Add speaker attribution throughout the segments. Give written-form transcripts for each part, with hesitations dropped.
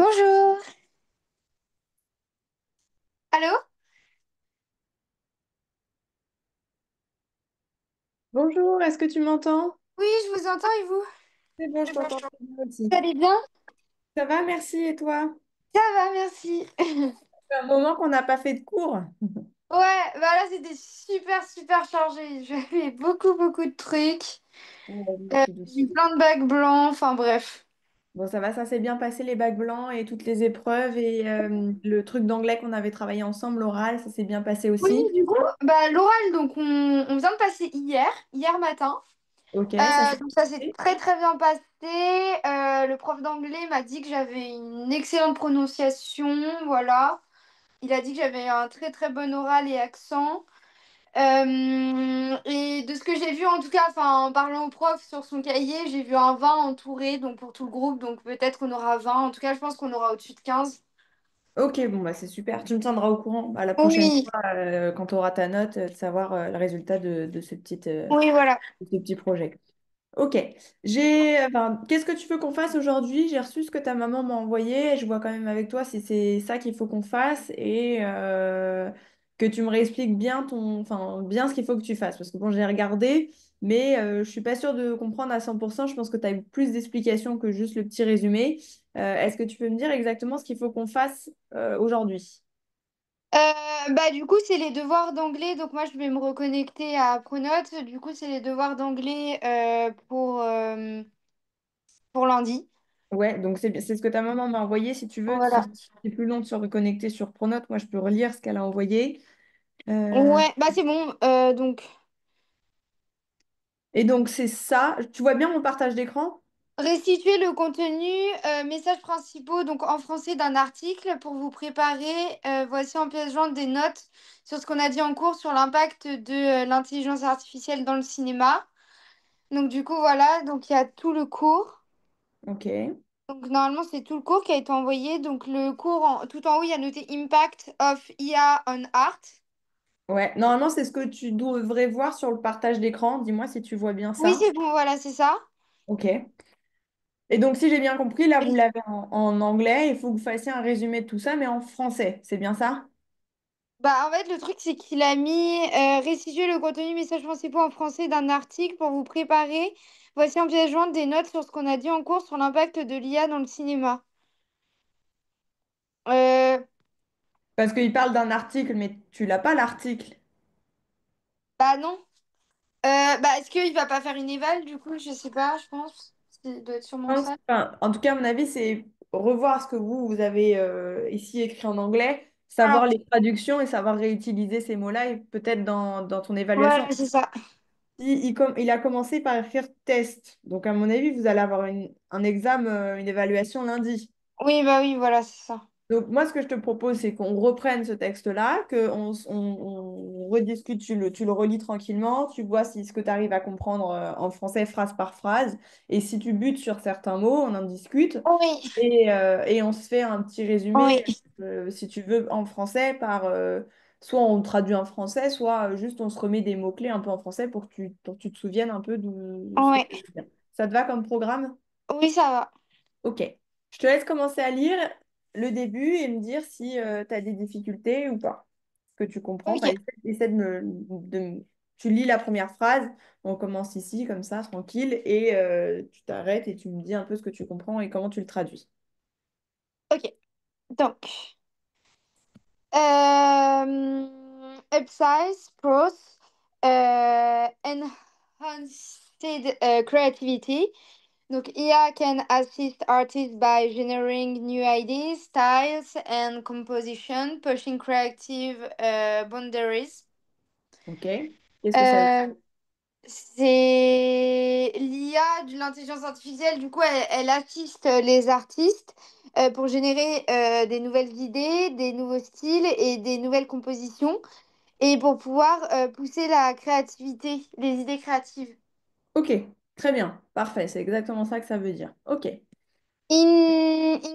Speaker 1: Bonjour. Allô?
Speaker 2: Bonjour, est-ce que tu m'entends?
Speaker 1: Oui, je vous entends et vous?
Speaker 2: C'est bon, je t'entends très bien aussi.
Speaker 1: Vous allez bien?
Speaker 2: Ça va, merci, et toi?
Speaker 1: Ça va, merci.
Speaker 2: C'est un moment qu'on n'a pas fait de cours.
Speaker 1: Ouais, bah là c'était super chargé. J'avais beaucoup de trucs.
Speaker 2: Ouais, je me
Speaker 1: J'ai eu
Speaker 2: doute.
Speaker 1: plein de bacs blancs, enfin bref.
Speaker 2: Bon, ça va, ça s'est bien passé les bacs blancs et toutes les épreuves et le truc d'anglais qu'on avait travaillé ensemble, l'oral, ça s'est bien passé
Speaker 1: Oui,
Speaker 2: aussi.
Speaker 1: du coup, bah l'oral, donc on vient de passer hier matin.
Speaker 2: Ok, ça s'est
Speaker 1: Donc ça s'est
Speaker 2: passé.
Speaker 1: très bien passé. Le prof d'anglais m'a dit que j'avais une excellente prononciation, voilà. Il a dit que j'avais un très bon oral et accent. Et de ce que j'ai vu, en tout cas, enfin, en parlant au prof sur son cahier, j'ai vu un 20 entouré, donc pour tout le groupe, donc peut-être qu'on aura 20. En tout cas, je pense qu'on aura au-dessus de 15.
Speaker 2: Ok, bon, bah, c'est super. Tu me tiendras au courant à la prochaine
Speaker 1: Oui,
Speaker 2: fois quand tu auras ta note, de savoir le résultat de
Speaker 1: oui, voilà.
Speaker 2: de ce petit projet. Ok. Qu'est-ce que tu veux qu'on fasse aujourd'hui? J'ai reçu ce que ta maman m'a envoyé. Je vois quand même avec toi si c'est ça qu'il faut qu'on fasse et que tu me réexpliques bien bien ce qu'il faut que tu fasses. Parce que bon, j'ai regardé, mais je suis pas sûre de comprendre à 100%. Je pense que tu as eu plus d'explications que juste le petit résumé. Est-ce que tu peux me dire exactement ce qu'il faut qu'on fasse aujourd'hui?
Speaker 1: Bah, du coup, c'est les devoirs d'anglais, donc moi, je vais me reconnecter à Pronote. Du coup, c'est les devoirs d'anglais pour lundi.
Speaker 2: Ouais, donc c'est ce que ta maman m'a envoyé. Si tu veux,
Speaker 1: Voilà.
Speaker 2: si c'est plus long de se reconnecter sur Pronote, moi je peux relire ce qu'elle a envoyé. Euh,
Speaker 1: Ouais, bah c'est bon. Donc,
Speaker 2: Et donc, c'est ça. Tu vois bien mon partage d'écran?
Speaker 1: restituer le contenu, messages principaux, donc en français d'un article pour vous préparer. Voici en pièce jointe des notes sur ce qu'on a dit en cours sur l'impact de l'intelligence artificielle dans le cinéma. Donc du coup, voilà, donc il y a tout le cours.
Speaker 2: Ok.
Speaker 1: Donc normalement, c'est tout le cours qui a été envoyé. Donc le cours, tout en haut, il y a noté Impact of IA on Art.
Speaker 2: Ouais, normalement, c'est ce que tu devrais voir sur le partage d'écran. Dis-moi si tu vois bien
Speaker 1: Oui,
Speaker 2: ça.
Speaker 1: c'est bon, voilà, c'est ça.
Speaker 2: Ok. Et donc, si j'ai bien compris, là, vous l'avez en anglais. Il faut que vous fassiez un résumé de tout ça, mais en français. C'est bien ça?
Speaker 1: Bah, en fait, le truc, c'est qu'il a mis restituer le contenu message principaux en français d'un article pour vous préparer. Voici en pièce jointe des notes sur ce qu'on a dit en cours sur l'impact de l'IA dans le cinéma. Euh,
Speaker 2: Parce qu'il parle d'un article, mais tu l'as pas l'article.
Speaker 1: Bah non. Bah, est-ce qu'il va pas faire une éval du coup? Je sais pas, je pense. Ça doit être sûrement ça.
Speaker 2: En tout cas, à mon avis, c'est revoir ce que vous avez ici écrit en anglais,
Speaker 1: Ah,
Speaker 2: savoir les traductions et savoir réutiliser ces mots-là et peut-être dans ton évaluation.
Speaker 1: voilà, c'est ça.
Speaker 2: Il a commencé par écrire test. Donc, à mon avis, vous allez avoir un examen, une évaluation lundi.
Speaker 1: Oui, bah oui, voilà, c'est ça.
Speaker 2: Donc, moi, ce que je te propose, c'est qu'on reprenne ce texte-là, qu'on rediscute, tu le relis tranquillement, tu vois si ce que tu arrives à comprendre en français, phrase par phrase. Et si tu butes sur certains mots, on en discute.
Speaker 1: Oui,
Speaker 2: Et on se fait un petit résumé,
Speaker 1: oui,
Speaker 2: si tu veux, en français, soit on traduit en français, soit juste on se remet des mots-clés un peu en français pour que tu te souviennes un peu de ce que
Speaker 1: oui.
Speaker 2: tu veux dire. Ça te va comme programme?
Speaker 1: Oui, ça va.
Speaker 2: Ok. Je te laisse commencer à lire le début et me dire si tu as des difficultés ou pas. Ce que tu comprends.
Speaker 1: Ok,
Speaker 2: Enfin, essaie Tu lis la première phrase, on commence ici, comme ça, tranquille, et tu t'arrêtes et tu me dis un peu ce que tu comprends et comment tu le traduis.
Speaker 1: ok. Donc, upsize, pros, enhanced creativity. Donc, IA can assist artists by generating new ideas, styles, and composition, pushing creative boundaries.
Speaker 2: Ok? Qu'est-ce que ça veut
Speaker 1: Euh, c'est l'IA de l'intelligence artificielle, du coup, elle assiste les artistes pour générer des nouvelles idées, des nouveaux styles et des nouvelles compositions, et pour pouvoir pousser la créativité, les idées créatives.
Speaker 2: Ok, très bien, parfait, c'est exactement ça que ça veut dire. Ok.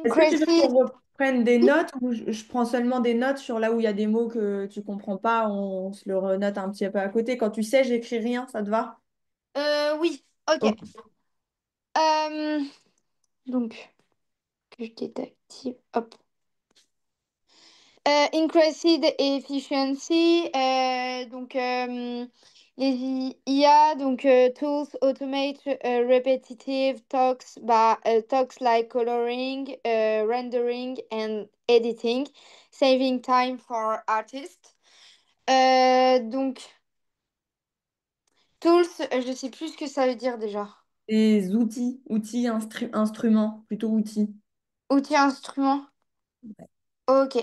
Speaker 2: Est-ce que tu veux
Speaker 1: Increases.
Speaker 2: qu'on reprenne des notes ou je prends seulement des notes sur là où il y a des mots que tu comprends pas, on se le renote un petit peu à côté. Quand tu sais, j'écris rien, ça te va?
Speaker 1: Oui, ok.
Speaker 2: Ok.
Speaker 1: Euh, donc. Je désactive. Hop. Increased efficiency, les IA, tools automate repetitive tasks, tasks like coloring, rendering and editing, saving time for artists. Donc, tools, je sais plus ce que ça veut dire déjà.
Speaker 2: Des outils, instruments, plutôt outils.
Speaker 1: Outils, instruments. Ok.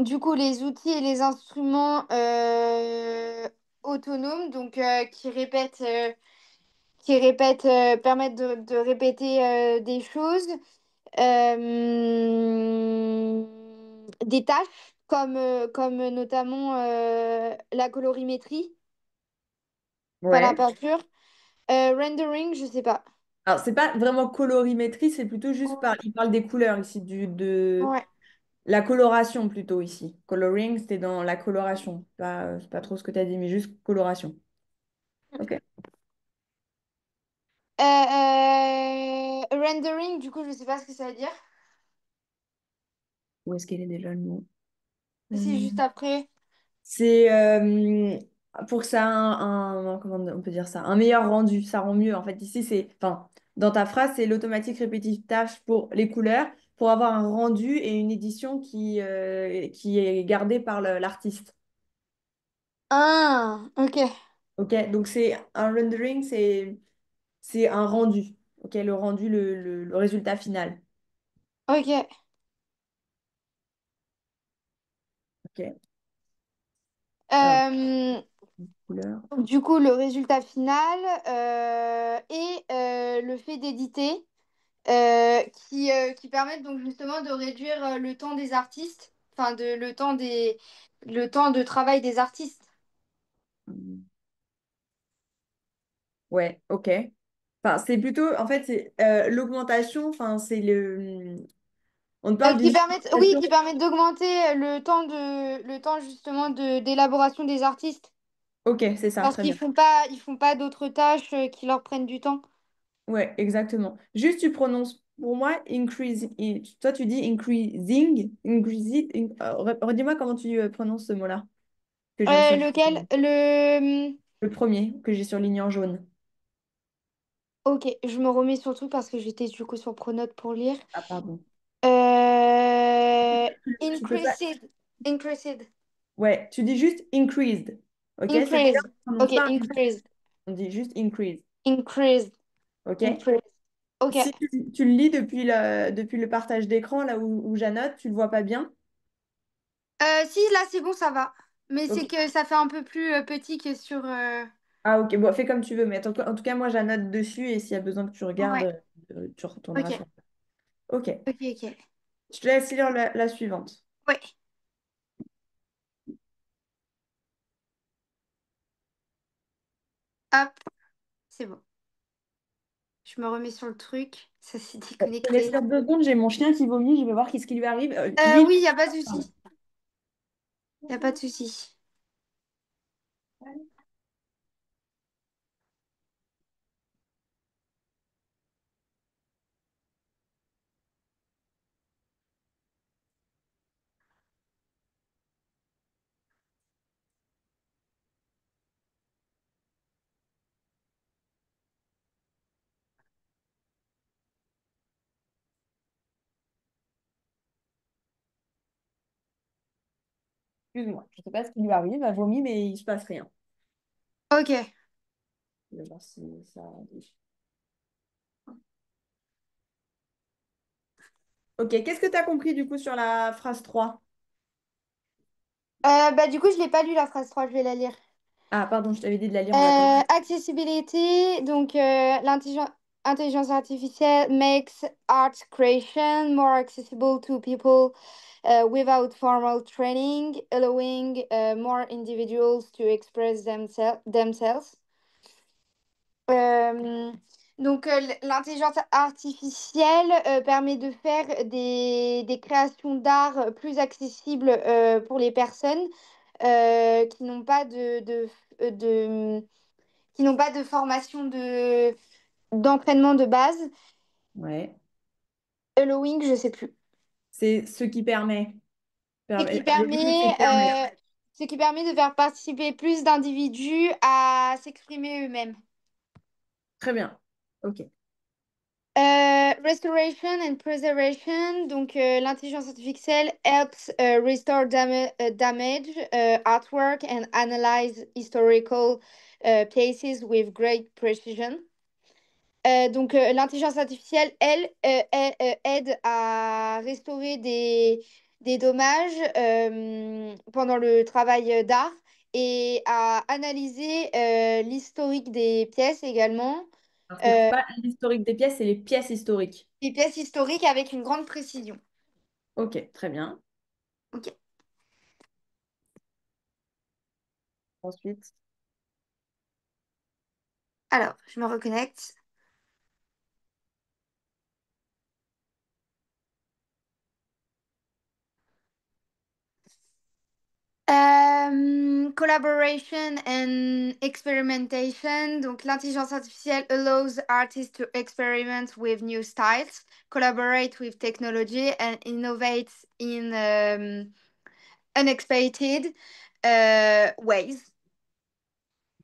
Speaker 1: Du coup, les outils et les instruments autonomes, permettent de répéter des choses, des tâches, comme notamment la colorimétrie, enfin la
Speaker 2: Ouais.
Speaker 1: peinture. Rendering, je sais pas.
Speaker 2: Alors, c'est pas vraiment colorimétrie, c'est plutôt juste il parle des couleurs ici, de
Speaker 1: Ouais.
Speaker 2: la coloration plutôt ici. Coloring, c'était dans la coloration. C'est pas trop ce que tu as dit, mais juste coloration. Ok.
Speaker 1: Rendering, du coup, je sais pas ce que ça veut dire.
Speaker 2: Où est-ce qu'elle est déjà le mot?
Speaker 1: C'est
Speaker 2: Euh,
Speaker 1: juste après.
Speaker 2: C'est pour que ça ait comment on peut dire ça, un meilleur rendu, ça rend mieux. En fait, ici, enfin, dans ta phrase, c'est l'automatique répétitive tâche pour les couleurs, pour avoir un rendu et une édition qui est gardée par l'artiste.
Speaker 1: Ah, ok.
Speaker 2: Ok, donc c'est un rendering, c'est un rendu. Ok, le rendu, le résultat final.
Speaker 1: Ok.
Speaker 2: Ok, alors,
Speaker 1: Euh,
Speaker 2: couleur.
Speaker 1: du coup, le résultat final et le fait d'éditer qui permettent donc justement de réduire le temps des artistes, enfin le temps de travail des artistes.
Speaker 2: Ouais, ok. Enfin, c'est plutôt, en fait, c'est l'augmentation, enfin, c'est on te parle
Speaker 1: Oui,
Speaker 2: d'utilisation.
Speaker 1: qui permettent d'augmenter le temps justement d'élaboration des artistes
Speaker 2: Ok, c'est ça,
Speaker 1: parce
Speaker 2: très bien.
Speaker 1: ils font pas d'autres tâches qui leur prennent du temps.
Speaker 2: Ouais, exactement. Juste, tu prononces pour moi increase. Toi, tu dis increasing, redis-moi comment tu prononces ce mot-là que je viens de faire.
Speaker 1: Lequel?
Speaker 2: Le premier que j'ai surligné en jaune.
Speaker 1: Ok, je me remets sur le truc parce que j'étais du coup sur Pronote pour lire.
Speaker 2: Ah, pardon.
Speaker 1: Euh,
Speaker 2: Tu peux pas.
Speaker 1: increased. Increased.
Speaker 2: Ouais, tu dis juste increased. Ok, c'est-à-dire
Speaker 1: Increased.
Speaker 2: on prononce
Speaker 1: Ok,
Speaker 2: pas increase,
Speaker 1: increased.
Speaker 2: on dit juste increase.
Speaker 1: Increased.
Speaker 2: Ok?
Speaker 1: Increased. Ok.
Speaker 2: Si tu le lis depuis le partage d'écran, là où j'annote, tu le vois pas bien?
Speaker 1: Si, là, c'est bon, ça va. Mais
Speaker 2: Ok.
Speaker 1: c'est que ça fait un peu plus petit que sur...
Speaker 2: Ah, ok, bon, fais comme tu veux, mais en tout cas, moi, j'annote dessus et s'il y a besoin que tu regardes,
Speaker 1: Ouais.
Speaker 2: tu retourneras
Speaker 1: Ok.
Speaker 2: sur. Ok,
Speaker 1: Ok, ok.
Speaker 2: je te laisse lire la suivante.
Speaker 1: Ouais. Hop, c'est bon. Je me remets sur le truc. Ça s'est
Speaker 2: Je te laisse
Speaker 1: déconnecté.
Speaker 2: lire 2 secondes, j'ai mon chien qui vomit, je vais voir qu'est-ce qui lui arrive. Lis.
Speaker 1: Oui, il n'y a pas de souci. Il n'y a pas de souci.
Speaker 2: Excuse-moi, je sais pas ce qui lui arrive, elle vomit, mais il se passe rien.
Speaker 1: Ok.
Speaker 2: Je vais voir si ça. Ok, qu'est-ce que tu as compris du coup sur la phrase 3?
Speaker 1: Du coup, je l'ai pas lu la phrase 3. Je vais la lire.
Speaker 2: Ah, pardon, je t'avais dit de la lire, on l'a pas.
Speaker 1: Accessibility, l'intelligence artificielle makes art creation more accessible to people without formal training, allowing more individuals to express themselves. Euh, L'intelligence artificielle permet de faire des créations d'art plus accessibles pour les personnes qui n'ont pas de qui n'ont pas de formation d'entraînement de base.
Speaker 2: Ouais.
Speaker 1: Allowing, je sais plus.
Speaker 2: C'est ce qui permet.
Speaker 1: Ce qui
Speaker 2: Allowing, c'est permettre.
Speaker 1: ce qui permet de faire participer plus d'individus à s'exprimer eux-mêmes.
Speaker 2: Très bien. Ok.
Speaker 1: Restoration and preservation, donc l'intelligence artificielle helps restore damage artwork and analyze historical places with great precision. Donc l'intelligence artificielle, aide à restaurer des dommages pendant le travail d'art et à analyser l'historique des pièces également.
Speaker 2: Alors, c'est pas l'historique des pièces, c'est les pièces historiques.
Speaker 1: Des pièces historiques avec une grande précision.
Speaker 2: Ok, très bien.
Speaker 1: Ok.
Speaker 2: Ensuite,
Speaker 1: Alors, je me reconnecte. Collaboration and experimentation. Donc, l'intelligence artificielle allows artists to experiment with new styles, collaborate with technology, and innovate in unexpected ways.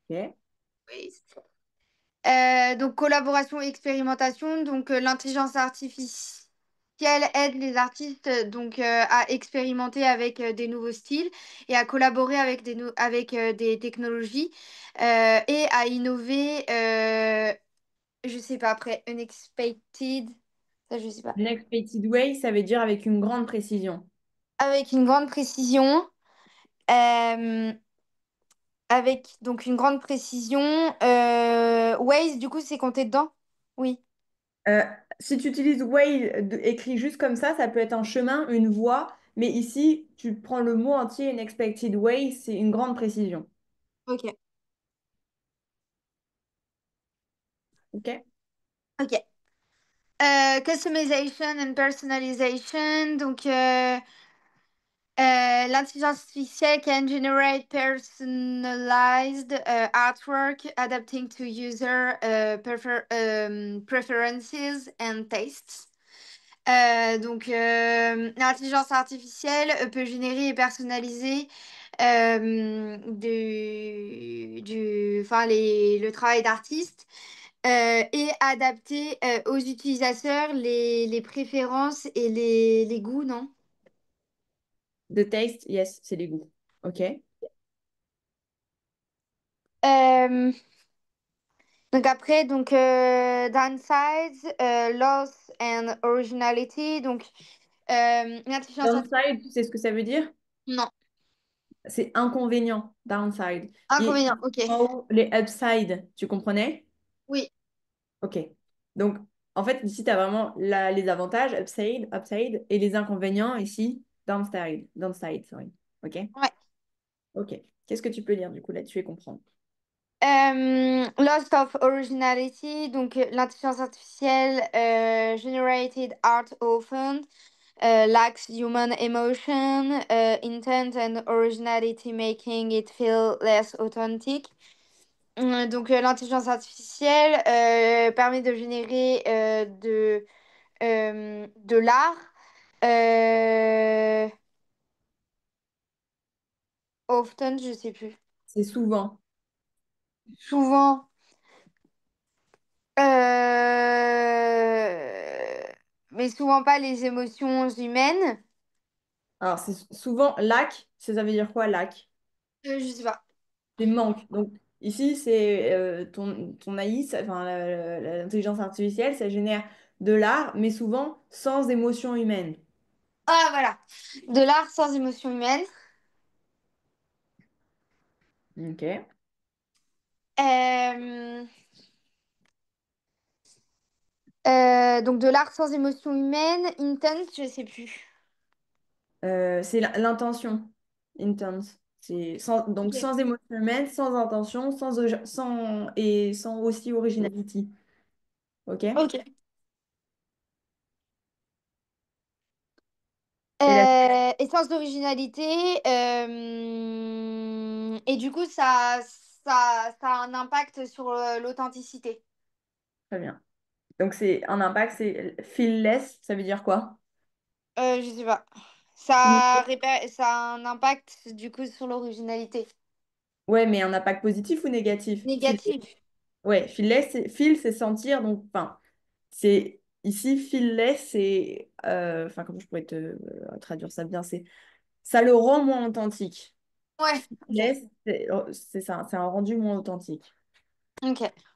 Speaker 2: ok.
Speaker 1: Ways. Donc, collaboration et expérimentation. Donc, l'intelligence artificielle aide les artistes à expérimenter avec des nouveaux styles et à collaborer avec des technologies et à innover, je sais pas, après, unexpected, ça, je sais pas,
Speaker 2: Unexpected way, ça veut dire avec une grande précision.
Speaker 1: avec une grande précision. euh, Avec donc une grande précision. Waze, du coup, c'est compté dedans? Oui.
Speaker 2: Euh, Si tu utilises way écrit juste comme ça peut être un chemin, une voie, mais ici, tu prends le mot entier, unexpected way, c'est une grande précision.
Speaker 1: Ok.
Speaker 2: Ok?
Speaker 1: Ok. Customization and personalization. Donc, l'intelligence artificielle can generate personalized artwork adapting to user preferences and tastes. L'intelligence artificielle peut générer et personnaliser le travail d'artiste et adapter aux utilisateurs les préférences et les goûts, non?
Speaker 2: The taste, yes, c'est les goûts. Ok?
Speaker 1: Euh, downsides, loss and originality. Donc, l'intelligence artificielle.
Speaker 2: Downside, tu sais ce que ça veut dire?
Speaker 1: Non,
Speaker 2: C'est inconvénient, downside. Et
Speaker 1: inconvénient. Ok.
Speaker 2: en haut, les upside, tu comprenais?
Speaker 1: Oui,
Speaker 2: Ok. Donc, en fait, ici, tu as vraiment les avantages, upside, et les inconvénients, ici, downside, sorry. Ok?
Speaker 1: ouais.
Speaker 2: Ok. Qu'est-ce que tu peux lire, du coup, là-dessus et comprendre?
Speaker 1: Loss of originality, donc l'intelligence artificielle generated art often lacks human emotion, intent and originality, making it feel less authentic. L'intelligence artificielle permet de générer de l'art euh, often, je sais plus.
Speaker 2: C'est souvent.
Speaker 1: Souvent. Mais souvent pas les émotions humaines.
Speaker 2: Alors, c'est souvent lack, ça veut dire quoi, lack?
Speaker 1: Je sais pas.
Speaker 2: C'est manque. Donc, ici, c'est ton AI, enfin, l'intelligence artificielle, ça génère de l'art, mais souvent sans émotion humaine.
Speaker 1: Ah, voilà. De l'art sans émotion humaine.
Speaker 2: Ok.
Speaker 1: Euh, donc de l'art sans émotion humaine. Intent, je sais plus.
Speaker 2: C'est l'intention, intense. Donc
Speaker 1: Ok.
Speaker 2: sans émotion humaine, sans intention, sans aussi originality. Ok?
Speaker 1: Ok.
Speaker 2: Et là,
Speaker 1: Et sens d'originalité. Et du coup, ça a un impact sur l'authenticité.
Speaker 2: très bien. Donc c'est un impact, c'est feel-less, ça veut dire quoi?
Speaker 1: Je sais pas. Ça a un impact du coup sur l'originalité.
Speaker 2: Ouais, mais un impact positif ou négatif?
Speaker 1: Négatif.
Speaker 2: Ouais, feel-less, feel, c'est sentir, donc, enfin, c'est ici, feel-less, c'est, enfin, comment je pourrais te traduire ça bien, c'est, ça le rend moins authentique.
Speaker 1: Ouais, ok.
Speaker 2: Feel-less, c'est ça, c'est un rendu moins authentique.
Speaker 1: Ok.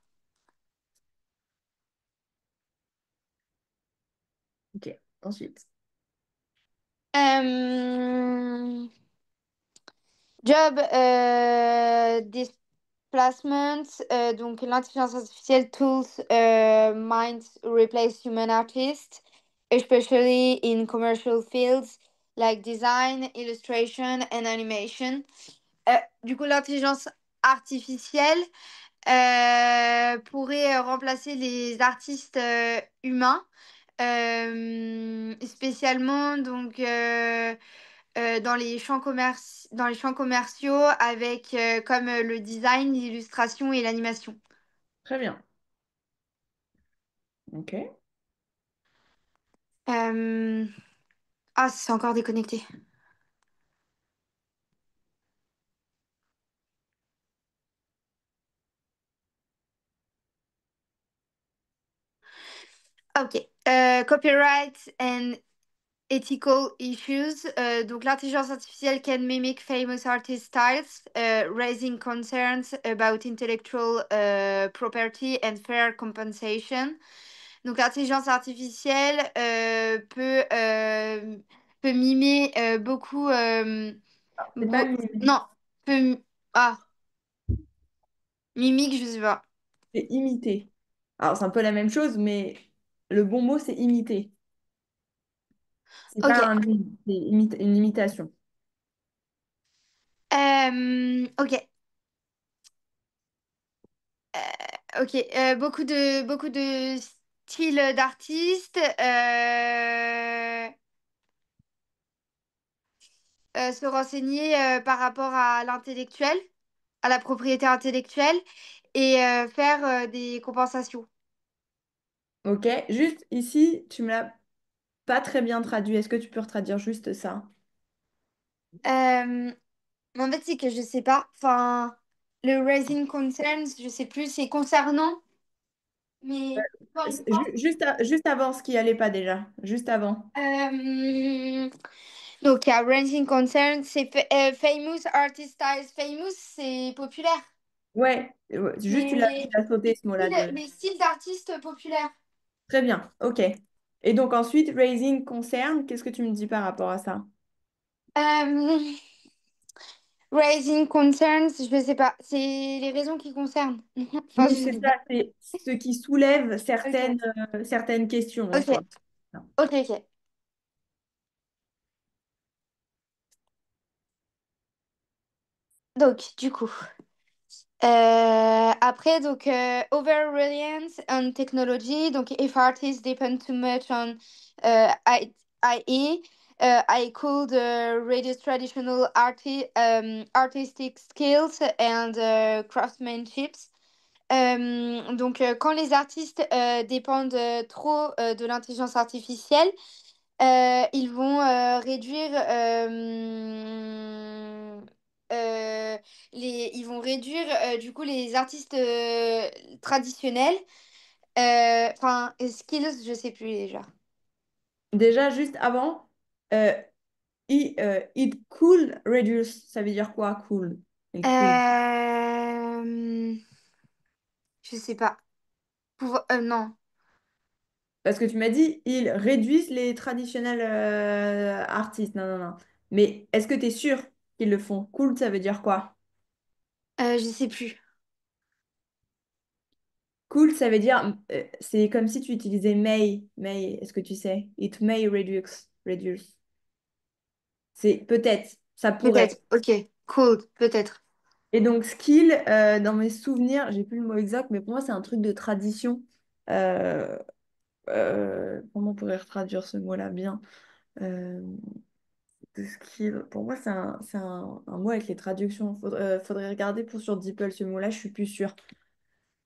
Speaker 2: Ok, ensuite.
Speaker 1: Euh, Job displacement, donc l'intelligence artificielle tools might replace human artists, especially in commercial fields like design, illustration and animation. Du coup, l'intelligence artificielle pourrait remplacer les artistes humains, spécialement donc dans les champs commerciaux avec comme le design, l'illustration et l'animation.
Speaker 2: Très bien. Ok.
Speaker 1: Euh, Ah, c'est encore déconnecté. Ok. Copyright and ethical issues. Donc, l'intelligence artificielle can mimic famous artist styles, raising concerns about intellectual property and fair compensation. Donc, l'intelligence artificielle peut mimer beaucoup.
Speaker 2: C'est pas
Speaker 1: Non, peut. Ah, mimique, je sais pas.
Speaker 2: c'est imiter. Alors, c'est un peu la même chose, mais le bon mot, c'est imiter. C'est
Speaker 1: Ok.
Speaker 2: pas c'est une imitation.
Speaker 1: Ok. Ok, beaucoup de styles d'artistes se renseigner par rapport à l'intellectuel, à la propriété intellectuelle et faire des compensations.
Speaker 2: Ok, juste ici, tu me l'as pas très bien traduit. Est-ce que tu peux retraduire juste ça?
Speaker 1: Euh, En fait, c'est que je sais pas. Enfin, le Raising Concerns, je sais plus, c'est concernant, mais encore une fois.
Speaker 2: Juste, juste avant ce qui allait pas déjà. Juste avant.
Speaker 1: Donc, il y a Raising Concerns, c'est Famous Artist Styles. Famous, c'est populaire.
Speaker 2: Ouais, juste tu
Speaker 1: Les,
Speaker 2: l'as sauté ce mot-là de.
Speaker 1: les styles d'artistes populaires.
Speaker 2: Très bien, ok. Et donc ensuite, raising concern, qu'est-ce que tu me dis par rapport à ça?
Speaker 1: Euh, Raising concerns, je sais pas. C'est les raisons qui concernent. Enfin, je
Speaker 2: Oui, c'est
Speaker 1: sais
Speaker 2: ça,
Speaker 1: pas.
Speaker 2: c'est ce qui soulève
Speaker 1: Ok,
Speaker 2: certaines questions en
Speaker 1: ok,
Speaker 2: soi.
Speaker 1: ok, ok. Donc, du coup, après, donc, over reliance on technology. Donc, if artists depend too much on IE, I could reduce traditional artistic skills and craftsmanship. Donc, quand les artistes dépendent trop de l'intelligence artificielle, ils vont réduire ils vont réduire du coup les artistes traditionnels. Enfin, skills, je sais plus déjà.
Speaker 2: Déjà, juste avant, euh, it could reduce, ça veut dire quoi, cool? It could.
Speaker 1: Euh, je sais pas. Non.
Speaker 2: Parce que tu m'as dit, ils réduisent les traditionnels artistes. Non, non, non. Mais est-ce que tu es sûr qu'ils le font? Cool, ça veut dire quoi?
Speaker 1: Je sais plus.
Speaker 2: Cool, ça veut dire, c'est comme si tu utilisais may. May, est-ce que tu sais? It may reduce. Reduce. C'est peut-être, ça pourrait.
Speaker 1: Peut-être. Ok. Cool. Peut-être.
Speaker 2: Et donc, skill, dans mes souvenirs, j'ai plus le mot exact, mais pour moi, c'est un truc de tradition. Euh, comment on pourrait traduire ce mot-là bien? Euh, de skill. Pour moi, c'est un mot avec les traductions. Faudrait regarder pour sur DeepL ce mot-là, je suis plus sûre.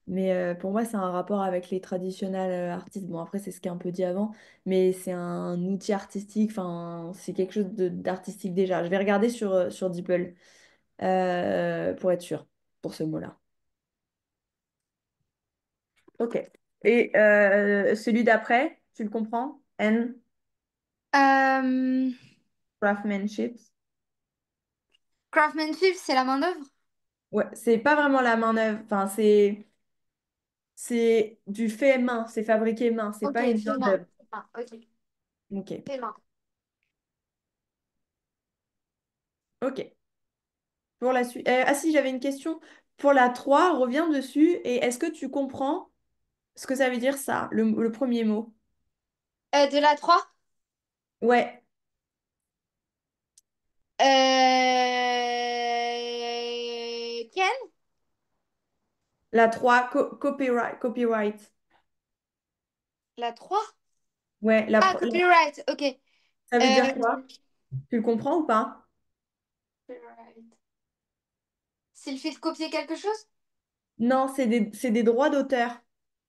Speaker 2: Mais pour moi, c'est un rapport avec les traditionnels artistes. Bon, après, c'est ce qui est un peu dit avant, mais c'est un outil artistique, enfin, c'est quelque chose d'artistique déjà. Je vais regarder sur DeepL pour être sûr, pour ce mot-là. Ok. Et celui d'après, tu le comprends? N,
Speaker 1: Euh,
Speaker 2: craftsmanship.
Speaker 1: Craftsmanship, c'est la main-d'œuvre?
Speaker 2: Ouais, c'est pas vraiment la main-d'œuvre, enfin, c'est du fait main, c'est fabriqué main, c'est
Speaker 1: Ok,
Speaker 2: pas une
Speaker 1: fais main.
Speaker 2: main-d'œuvre.
Speaker 1: Ah, ok,
Speaker 2: Ok.
Speaker 1: fais main.
Speaker 2: Ok. Pour la suite. Ah si, j'avais une question. Pour la 3 reviens dessus et est-ce que tu comprends ce que ça veut dire ça, le premier mot?
Speaker 1: De la 3.
Speaker 2: Ouais,
Speaker 1: Ken?
Speaker 2: la 3 copyright, copyright.
Speaker 1: La 3.
Speaker 2: Ouais,
Speaker 1: Ah, copyright, ok.
Speaker 2: ça veut dire
Speaker 1: Euh,
Speaker 2: quoi? Tu le comprends ou pas?
Speaker 1: Copyright. C'est le fait de copier quelque chose?
Speaker 2: Non, c'est des droits d'auteur.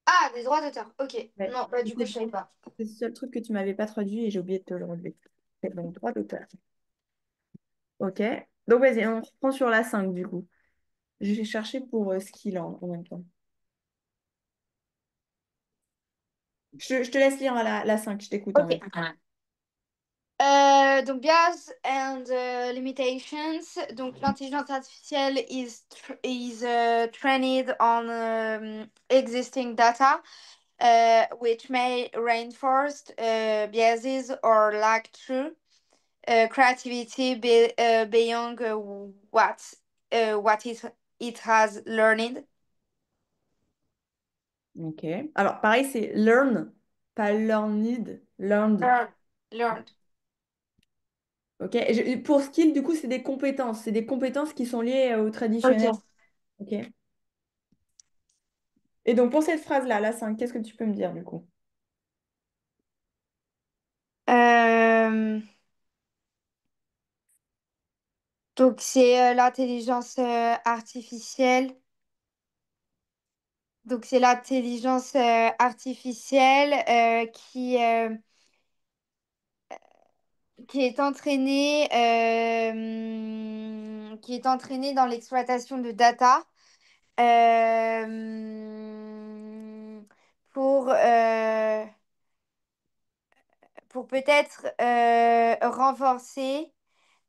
Speaker 1: Ah, des droits d'auteur, ok.
Speaker 2: Ouais.
Speaker 1: Non, bah du coup, je
Speaker 2: C'est
Speaker 1: savais pas.
Speaker 2: c'est le seul truc que tu m'avais pas traduit et j'ai oublié de te le relever. C'est donc droit d'auteur. Ok. Donc vas-y, on reprend sur la 5 du coup. Je vais chercher pour skill en même temps. Je te laisse lire la 5, je t'écoute en
Speaker 1: Ok.
Speaker 2: même temps.
Speaker 1: Donc, bias and limitations. Donc, l'intelligence artificielle is trained on existing data, which may reinforce biases or lack true creativity beyond what it has learned.
Speaker 2: Ok. Alors, pareil, c'est learn, pas learned, learned.
Speaker 1: Learned.
Speaker 2: Ok. Pour skill, du coup, c'est des compétences. C'est des compétences qui sont liées au traditionnel.
Speaker 1: Ok.
Speaker 2: Ok. Et donc, pour cette phrase-là, la 5, qu'est-ce que tu peux me dire, du coup?
Speaker 1: Euh, donc, c'est l'intelligence artificielle. Donc, c'est l'intelligence artificielle qui est entraînée dans l'exploitation de data euh, pour, euh, pour peut-être renforcer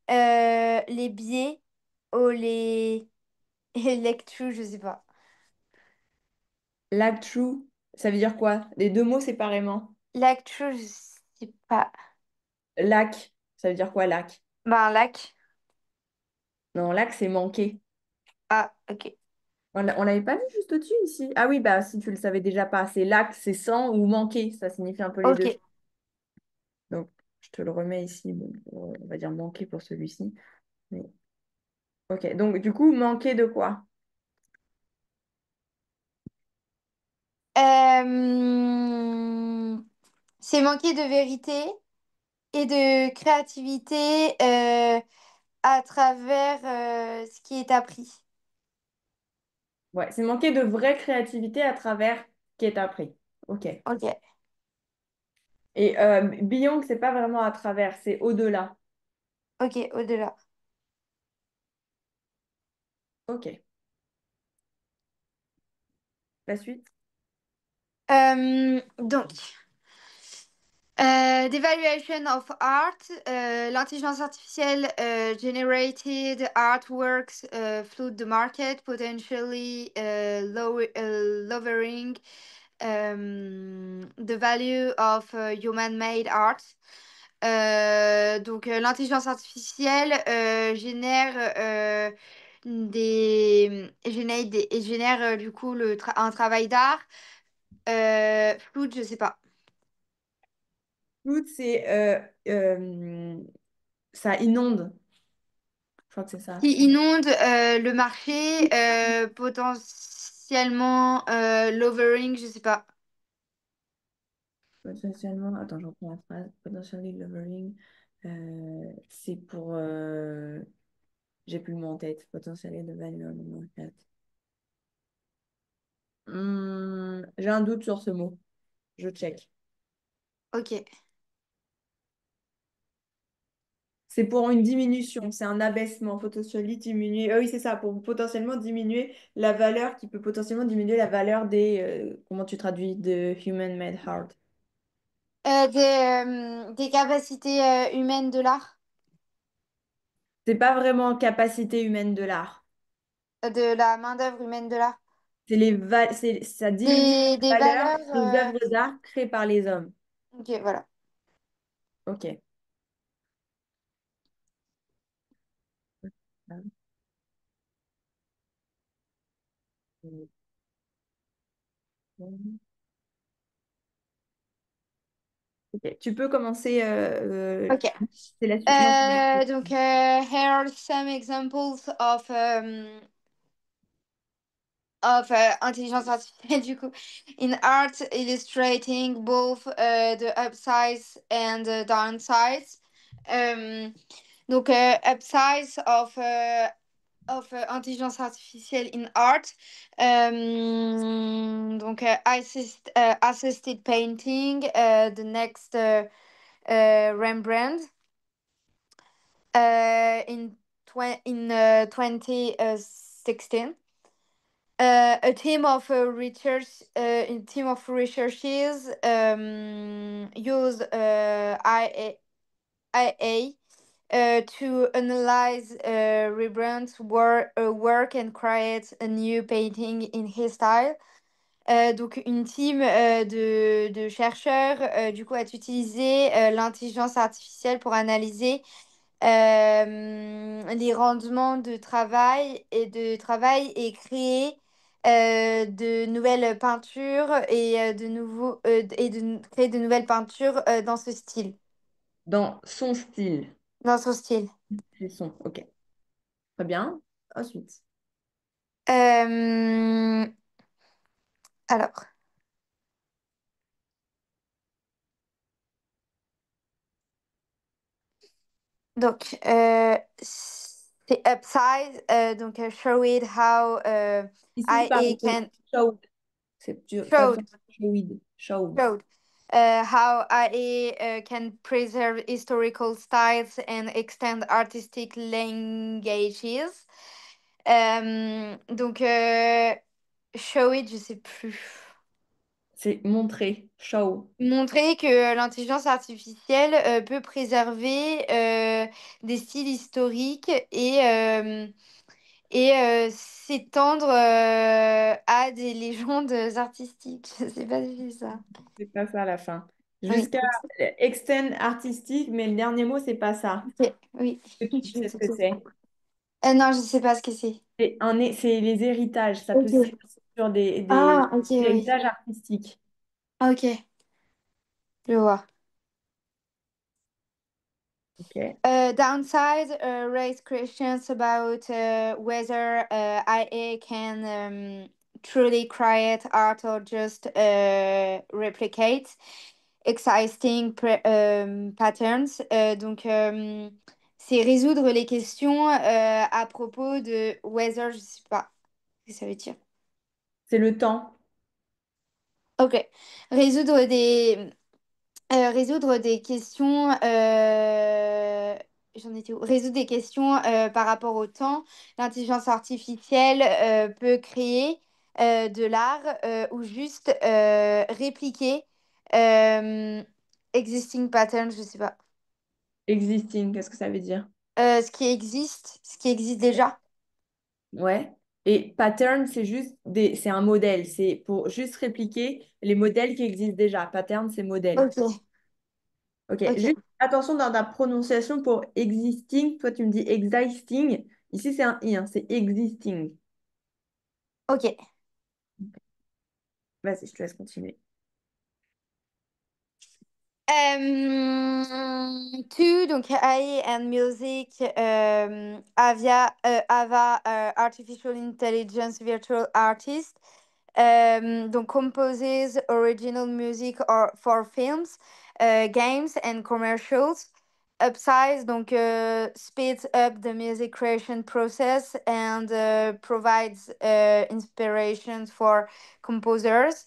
Speaker 1: les biais ou les et lecture, je sais pas.
Speaker 2: Lack true, ça veut dire quoi? Les deux mots séparément.
Speaker 1: Lecture, je sais pas.
Speaker 2: Lack, ça veut dire quoi, lack?
Speaker 1: Ben, lac.
Speaker 2: Non, lack, c'est manquer.
Speaker 1: Ah, ok.
Speaker 2: On l'avait pas vu juste au-dessus ici? Ah oui, bah si tu le savais déjà pas, c'est lack, c'est sans ou manquer, ça signifie un peu les deux.
Speaker 1: Ok.
Speaker 2: Donc, je te le remets ici. Bon, on va dire manquer pour celui-ci. Mais... Ok, donc du coup, manquer de quoi?
Speaker 1: Euh, c'est manquer de vérité et de créativité à travers ce qui est appris.
Speaker 2: Ouais, c'est manquer de vraie créativité à travers ce qui est appris. Ok.
Speaker 1: Ok.
Speaker 2: Et beyond, c'est pas vraiment à travers, c'est au-delà.
Speaker 1: Ok, au-delà.
Speaker 2: Ok. La suite?
Speaker 1: Donc, Devaluation of art, l'intelligence artificielle generated artworks flood the market, potentially lowering the value of human-made art. L'intelligence artificielle génère du coup un travail d'art. Flood, je sais pas.
Speaker 2: Flood, c'est ça inonde. Je crois que c'est ça.
Speaker 1: Qui inonde le marché, potentiellement lowering, je sais pas.
Speaker 2: Potentiellement, attends, je reprends la phrase. Potentially lowering, c'est pour. J'ai plus le mot en tête. Potentially the value of the market. J'ai un doute sur ce mot. Je check.
Speaker 1: Ok.
Speaker 2: C'est pour une diminution, c'est un abaissement potentiellement diminuer. Ah oui, c'est ça, pour potentiellement diminuer la valeur qui peut potentiellement diminuer la valeur des. Comment tu traduis de human made heart?
Speaker 1: Des capacités humaines de l'art,
Speaker 2: C'est pas vraiment capacité humaine de l'art.
Speaker 1: de la main-d'œuvre humaine de l'art.
Speaker 2: Ça diminue
Speaker 1: Des
Speaker 2: la valeur
Speaker 1: valeurs.
Speaker 2: des œuvres d'art créées par les hommes.
Speaker 1: Ok, voilà.
Speaker 2: Ok. Ok. Tu peux commencer.
Speaker 1: Ok.
Speaker 2: C'est la suite. Non, c'est la suite.
Speaker 1: Donc, here are some examples of intelligence artificielle, du coup, in art, illustrating both the upsides and the downsides. Donc, upsides of intelligence artificielle in art. Donc, assisted painting, the next Rembrandt in 2016. A team of researchers use IA to analyze Rembrandt's work and create a new painting in his style. Donc une team de chercheurs du coup a utilisé l'intelligence artificielle pour analyser les rendements de travail et créer de nouvelles peintures et créer de nouvelles peintures dans ce style,
Speaker 2: Dans son style.
Speaker 1: dans son style.
Speaker 2: C'est son. Ok. Très bien. Ensuite.
Speaker 1: Euh, alors, donc, c'est Upside, donc show it how
Speaker 2: Ici,
Speaker 1: IA
Speaker 2: pareil. C'est
Speaker 1: can
Speaker 2: showed. Pas besoin
Speaker 1: showed
Speaker 2: de showed. Showed.
Speaker 1: showed how IA can preserve historical styles and extend artistic languages. Donc, show it, je sais plus.
Speaker 2: C'est montrer. Show.
Speaker 1: Montrer que l'intelligence artificielle peut préserver des styles historiques et s'étendre à des légendes artistiques. Je sais pas si c'est ça.
Speaker 2: C'est pas ça à la fin.
Speaker 1: Oui.
Speaker 2: Jusqu'à extend artistique, mais le dernier mot, c'est pas ça.
Speaker 1: Ok, oui.
Speaker 2: Est-ce que tu sais ce que c'est?
Speaker 1: Non, je sais pas ce que c'est.
Speaker 2: C'est les héritages. Ça peut se
Speaker 1: Ok.
Speaker 2: traiter sur
Speaker 1: Ah, ok,
Speaker 2: des
Speaker 1: oui.
Speaker 2: héritages artistiques.
Speaker 1: Ok, je vois.
Speaker 2: Ok.
Speaker 1: Downside raise questions about whether IA can truly create art or just replicate existing patterns. Donc, c'est résoudre les questions à propos de whether, je sais pas ce que ça veut dire.
Speaker 2: C'est le temps.
Speaker 1: Ok. Résoudre des questions. J'en étais où? Résoudre des questions par rapport au temps. L'intelligence artificielle peut créer de l'art ou juste répliquer euh, existing patterns, je sais pas.
Speaker 2: Existing, qu'est-ce que ça veut dire?
Speaker 1: Ce qui existe déjà.
Speaker 2: Ouais. Et pattern, c'est un modèle. C'est pour juste répliquer les modèles qui existent déjà. Pattern, c'est modèle.
Speaker 1: Ok,
Speaker 2: Ok. Juste
Speaker 1: ok,
Speaker 2: attention dans ta prononciation pour existing. Toi, tu me dis existing. Ici, c'est un i, hein, c'est existing.
Speaker 1: ok.
Speaker 2: Vas-y, je te laisse continuer.
Speaker 1: Two, donc AI and Music, Ava, Artificial Intelligence Virtual Artist, donc composes original music for films, games and commercials. upsize, donc speeds up the music creation process and provides inspirations for composers.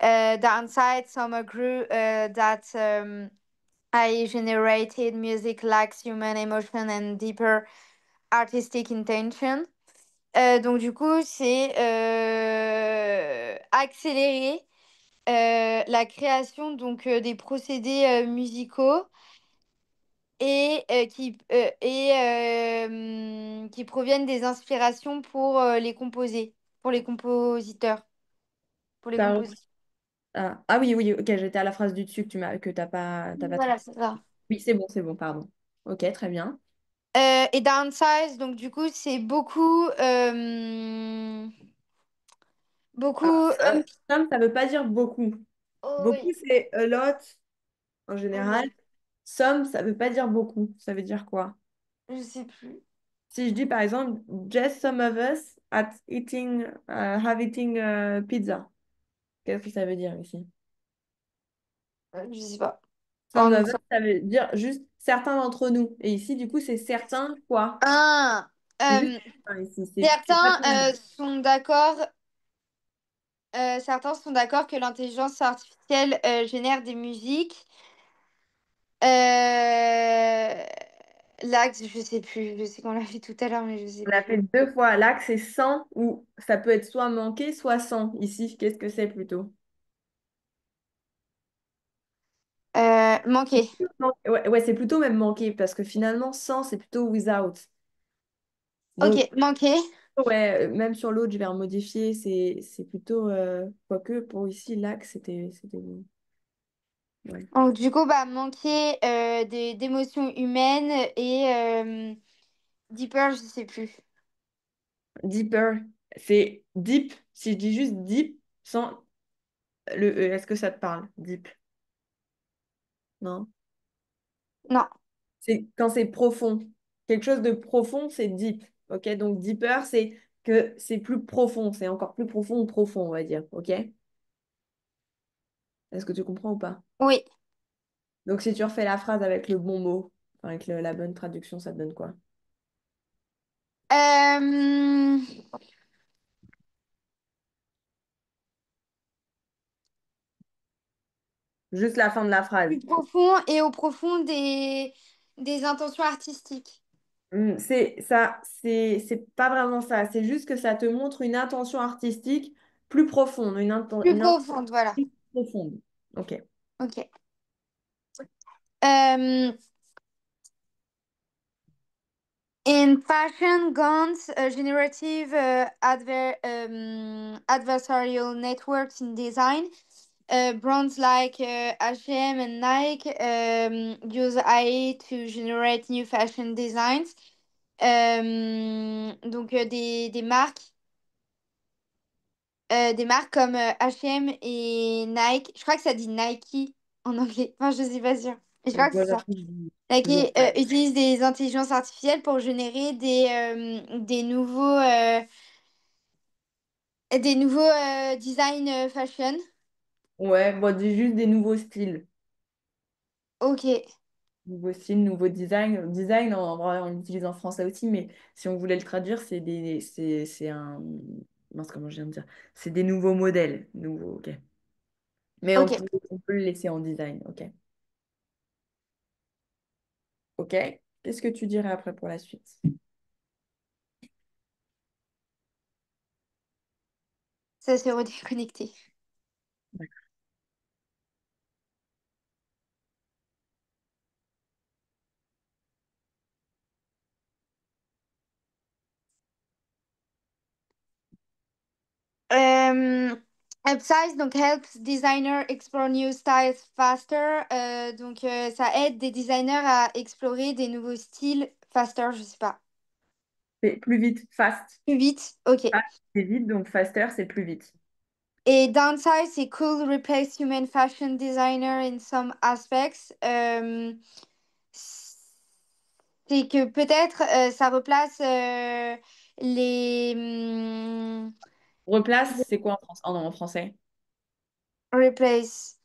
Speaker 1: Downside, some agree that AI generated music lacks human emotion and deeper artistic intention. Donc du coup, c'est accélérer la création donc des procédés musicaux et qui proviennent des inspirations pour les composer, pour les compositeurs, pour les
Speaker 2: Ça re-
Speaker 1: compositeurs.
Speaker 2: ah oui, oui, ok, j'étais à la phrase du dessus que t'as pas
Speaker 1: Voilà, c'est ça.
Speaker 2: Oui, c'est bon, pardon. Ok, très bien.
Speaker 1: Et downsize, donc du coup, c'est
Speaker 2: Alors,
Speaker 1: beaucoup.
Speaker 2: some, ça veut pas dire beaucoup.
Speaker 1: Oh
Speaker 2: Beaucoup,
Speaker 1: oui,
Speaker 2: c'est a lot en
Speaker 1: oh
Speaker 2: général.
Speaker 1: oui,
Speaker 2: Some, ça veut pas dire beaucoup. Ça veut dire quoi?
Speaker 1: je sais plus.
Speaker 2: Si je dis par exemple, just some of us at eating, have eating pizza. Qu'est-ce que ça veut dire ici?
Speaker 1: Je sais pas. Oh
Speaker 2: Some
Speaker 1: non,
Speaker 2: of us, ça veut dire juste certains d'entre nous. Et ici, du coup, c'est certains quoi?
Speaker 1: Ah,
Speaker 2: C'est juste
Speaker 1: euh,
Speaker 2: certains ici. C'est pas
Speaker 1: certains
Speaker 2: tout le monde.
Speaker 1: sont d'accord. Certains sont d'accord que l'intelligence artificielle génère des musiques. Euh, L'axe, je sais plus. Je sais qu'on l'a fait tout à l'heure, mais je sais
Speaker 2: On a
Speaker 1: plus.
Speaker 2: fait deux fois. Là, que c'est sans ou ça peut être soit manqué, soit sans. Ici, qu'est-ce que c'est plutôt?
Speaker 1: Manqué.
Speaker 2: Ouais, ouais, c'est plutôt même manqué parce que finalement, sans, c'est plutôt without.
Speaker 1: Ok,
Speaker 2: Donc,
Speaker 1: manqué.
Speaker 2: ouais, même sur l'autre, je vais remodifier. C'est plutôt. Quoique, pour ici, là, que c'était. Ouais.
Speaker 1: Donc, du coup, bah, manqué d'émotions humaines et deeper, je sais plus.
Speaker 2: Deeper, c'est deep. Si je dis juste deep, sans le E, est-ce que ça te parle? Deep, non?
Speaker 1: Non.
Speaker 2: C'est quand c'est profond. Quelque chose de profond, c'est deep. Ok, donc deeper, c'est que c'est plus profond, c'est encore plus profond ou profond, on va dire. Ok? Est-ce que tu comprends ou pas?
Speaker 1: Oui.
Speaker 2: Donc si tu refais la phrase avec le bon mot, enfin, avec la bonne traduction, ça te donne quoi?
Speaker 1: Euh,
Speaker 2: Juste la fin de la phrase.
Speaker 1: Plus profond et au profond des intentions artistiques.
Speaker 2: C'est ça, c'est pas vraiment ça. C'est juste que ça te montre une intention artistique plus profonde,
Speaker 1: Plus
Speaker 2: une intention
Speaker 1: profonde, voilà.
Speaker 2: plus profonde. Ok.
Speaker 1: Ok. Euh, In fashion, GANs, generative adversarial networks in design, brands like H&M and Nike use AI to generate new fashion designs. Donc des marques comme H&M et Nike. Je crois que ça dit Nike en anglais. Enfin, je suis pas sûre. Mais je crois que c'est
Speaker 2: Voilà,
Speaker 1: ça. Qui
Speaker 2: toujours pas.
Speaker 1: utilise des intelligences artificielles pour générer des nouveaux designs fashion.
Speaker 2: Ouais, bon, dis juste des nouveaux styles.
Speaker 1: Ok,
Speaker 2: Nouveau style, nouveau design. Design, en vrai, on l'utilise en français aussi, mais si on voulait le traduire, c'est un. Mince, comment je viens de dire? C'est des nouveaux modèles. Nouveaux, ok. Mais
Speaker 1: ok.
Speaker 2: on peut le laisser en design, ok. Ok. Qu'est-ce que tu dirais après pour la suite?
Speaker 1: Ça s'est redéconnecté. Euh, Upsize, donc helps designer explore new styles faster. Donc ça aide des designers à explorer des nouveaux styles faster, je sais pas.
Speaker 2: C'est plus vite, fast.
Speaker 1: Plus vite, ok.
Speaker 2: Fast, c'est vite, donc faster, c'est plus vite.
Speaker 1: Et downsize, c'est could replace human fashion designer in some aspects. C'est que peut-être ça replace les
Speaker 2: Replace, c'est quoi en France? Oh non, en français?
Speaker 1: replace.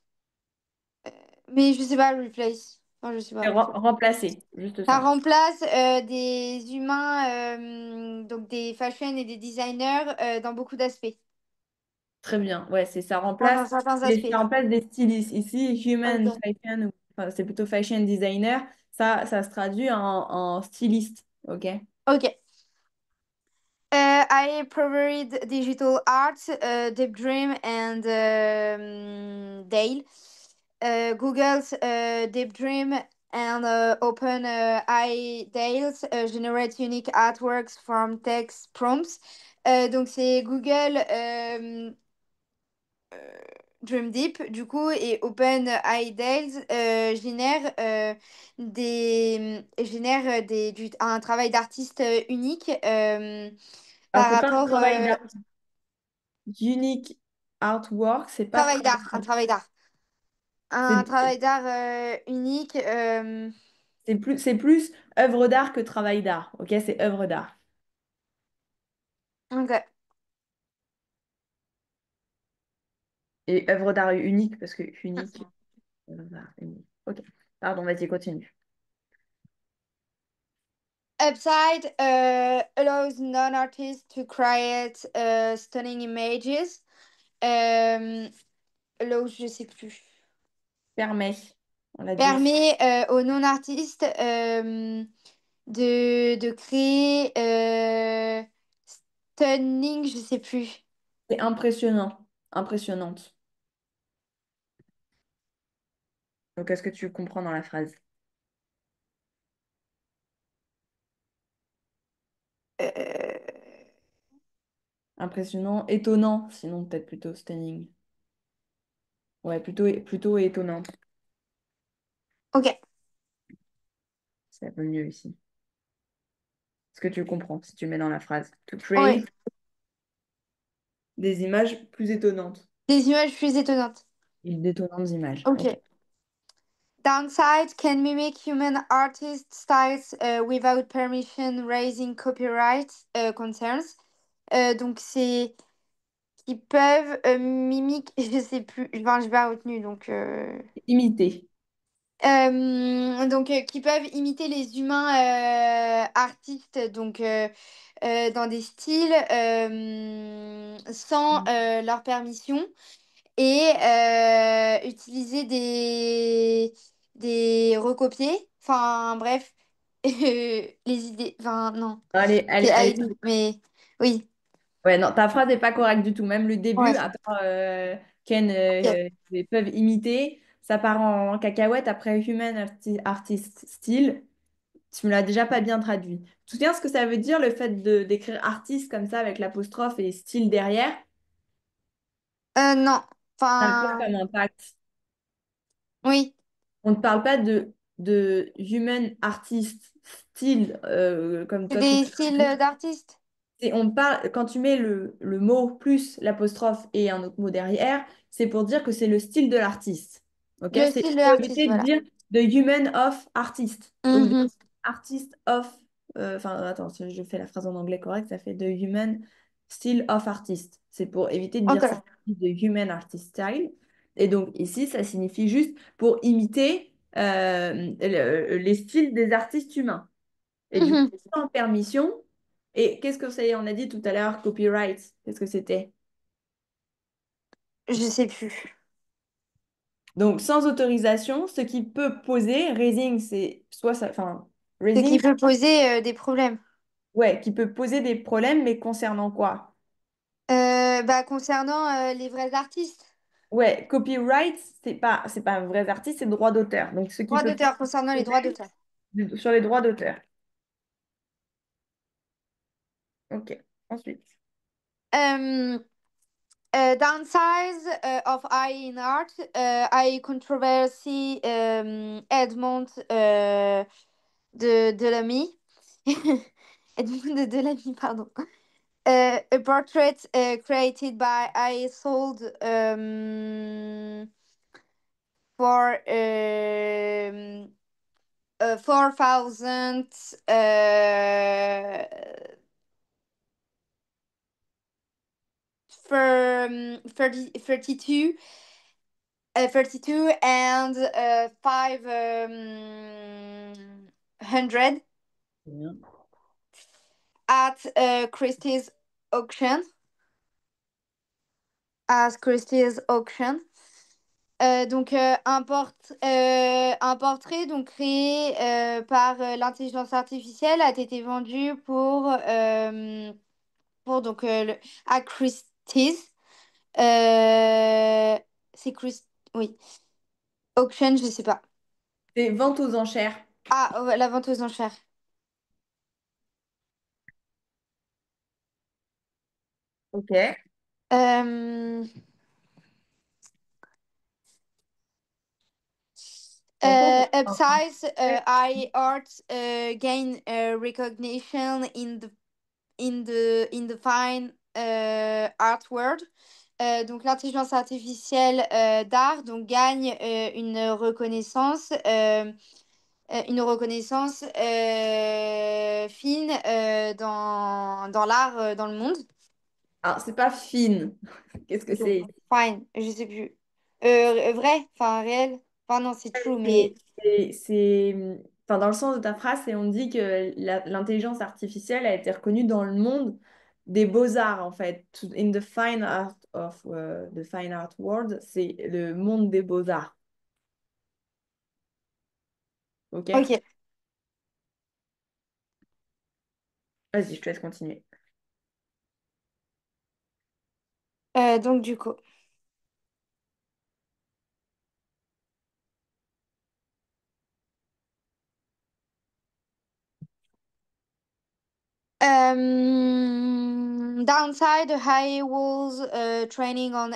Speaker 1: Mais je sais pas replace. Non, je sais
Speaker 2: C'est
Speaker 1: pas.
Speaker 2: remplacer, juste
Speaker 1: Ça
Speaker 2: ça.
Speaker 1: remplace des humains, donc des fashion et des designers dans beaucoup d'aspects.
Speaker 2: Très bien. Ouais, c'est ça
Speaker 1: Enfin,
Speaker 2: remplace,
Speaker 1: dans certains
Speaker 2: ça
Speaker 1: aspects.
Speaker 2: remplace des stylistes. Ici, human
Speaker 1: Ok.
Speaker 2: fashion, enfin, c'est plutôt fashion designer. Ça se traduit en styliste. OK?
Speaker 1: Ok. I preferred digital art, Deep Dream and Dale. Google's Deep Dream and Open Dales generate unique artworks from text prompts. Donc c'est Google Dream Deep du coup et Open Dales un travail d'artiste unique
Speaker 2: Alors,
Speaker 1: par
Speaker 2: c'est pas un
Speaker 1: rapport
Speaker 2: travail d'art. Unique artwork, c'est pas travail
Speaker 1: un
Speaker 2: d'art.
Speaker 1: travail d'art. Un
Speaker 2: C'est
Speaker 1: travail d'art unique.
Speaker 2: c'est plus œuvre d'art que travail d'art. OK? C'est œuvre d'art.
Speaker 1: Ok.
Speaker 2: Et œuvre d'art unique, parce que unique, œuvre d'art unique. OK. Pardon, vas-y, continue.
Speaker 1: Upside allows non-artists to create stunning images. Euh, Allows, je sais plus.
Speaker 2: Permet, on l'a dit.
Speaker 1: Permet aux non-artistes de créer stunning, je sais plus.
Speaker 2: C'est impressionnant. Impressionnante. Donc, est-ce que tu comprends dans la phrase?
Speaker 1: Euh,
Speaker 2: Impressionnant, étonnant, sinon peut-être plutôt stunning. Ouais, plutôt étonnant.
Speaker 1: ok.
Speaker 2: C'est un peu mieux ici. Est-ce que tu comprends si tu mets dans la phrase? To
Speaker 1: Ouais.
Speaker 2: create des images plus étonnantes.
Speaker 1: Des images plus étonnantes.
Speaker 2: D'étonnantes images.
Speaker 1: Ok.
Speaker 2: Ok.
Speaker 1: Downside can mimic human artist styles without permission, raising copyright concerns. Donc c'est qui peuvent mimique, je sais plus, enfin j'ai pas retenu
Speaker 2: Imiter.
Speaker 1: qui peuvent imiter les humains artistes dans des styles sans leur permission et utiliser des recopiés. Enfin, bref, les idées. Enfin, non,
Speaker 2: Allez,
Speaker 1: c'est
Speaker 2: allez, allez.
Speaker 1: AI, mais oui.
Speaker 2: Ouais, non, ta phrase n'est pas correcte du tout. Même le début,
Speaker 1: Ouais.
Speaker 2: à part Ken,
Speaker 1: Ok.
Speaker 2: ils peuvent imiter, ça part en cacahuète après Human Artist Style. Tu me l'as déjà pas bien traduit. Tu te souviens ce que ça veut dire le fait de d'écrire artiste comme ça avec l'apostrophe et style derrière?
Speaker 1: Non.
Speaker 2: Ça a quoi
Speaker 1: Enfin,
Speaker 2: comme impact?
Speaker 1: oui.
Speaker 2: On ne parle pas de human artist style comme
Speaker 1: C'est
Speaker 2: toi tu
Speaker 1: des
Speaker 2: le
Speaker 1: styles
Speaker 2: traduis.
Speaker 1: d'artistes.
Speaker 2: On parle, quand tu mets le mot plus l'apostrophe et un autre mot derrière, c'est pour dire que c'est le style de l'artiste. Ok?
Speaker 1: Le
Speaker 2: C'est
Speaker 1: style de
Speaker 2: pour
Speaker 1: l'artiste,
Speaker 2: éviter de
Speaker 1: voilà.
Speaker 2: dire the human of artist. Au lieu de
Speaker 1: Mhm.
Speaker 2: artist of. Enfin, attends, si je fais la phrase en anglais correct, ça fait the human style of artist. C'est pour éviter de dire ça.
Speaker 1: Ok.
Speaker 2: The human artist style. Et donc ici, ça signifie juste pour imiter les styles des artistes humains. Et du coup,
Speaker 1: Mhm.
Speaker 2: sans permission. Et qu'est-ce que c'est? On a dit tout à l'heure, copyright. Qu'est-ce que c'était?
Speaker 1: Je sais plus.
Speaker 2: Donc, sans autorisation, ce qui peut poser, raising, c'est soit ça, enfin,
Speaker 1: Ce qui
Speaker 2: raising,
Speaker 1: peut poser des problèmes.
Speaker 2: ouais, qui peut poser des problèmes, mais concernant quoi?
Speaker 1: Bah, concernant les vrais artistes.
Speaker 2: Ouais, copyright, c'est pas un vrai artiste, c'est droit d'auteur. Donc, ce qui
Speaker 1: Droits
Speaker 2: peut
Speaker 1: d'auteur, concernant les droits
Speaker 2: poser
Speaker 1: d'auteur.
Speaker 2: sur les droits d'auteur. Ok. Ensuite,
Speaker 1: Euh, Downsides of AI in art, AI controversy, Edmond de Delamy. Edmond de Delamy, pardon. A portrait created by I sold for 4,000 for 32 32 and 500
Speaker 2: Bien.
Speaker 1: at Christie's auction. At Christie's auction. Un portrait donc créé par l'intelligence artificielle a été vendu pour à Christie's. Euh, c'est Chris... Oui. Auction, je sais pas.
Speaker 2: C'est vente aux enchères.
Speaker 1: Ah, ouais, la vente aux enchères.
Speaker 2: Ok.
Speaker 1: Euh,
Speaker 2: En quoi
Speaker 1: Upsize high art gain recognition in the fine art world. Donc l'intelligence artificielle d'art donc gagne une reconnaissance fine dans l'art dans le monde.
Speaker 2: Alors, c'est pas fine. Qu'est-ce que c'est?
Speaker 1: Fine, je sais plus. Vrai, enfin réel. Enfin non, c'est true, mais
Speaker 2: Enfin, dans le sens de ta phrase, c'est on dit que l'intelligence artificielle a été reconnue dans le monde des beaux-arts, en fait. In the fine art of the fine art world, c'est le monde des beaux-arts. OK?
Speaker 1: ok.
Speaker 2: Vas-y, je te laisse continuer.
Speaker 1: Donc du coup. Downside, high walls, training on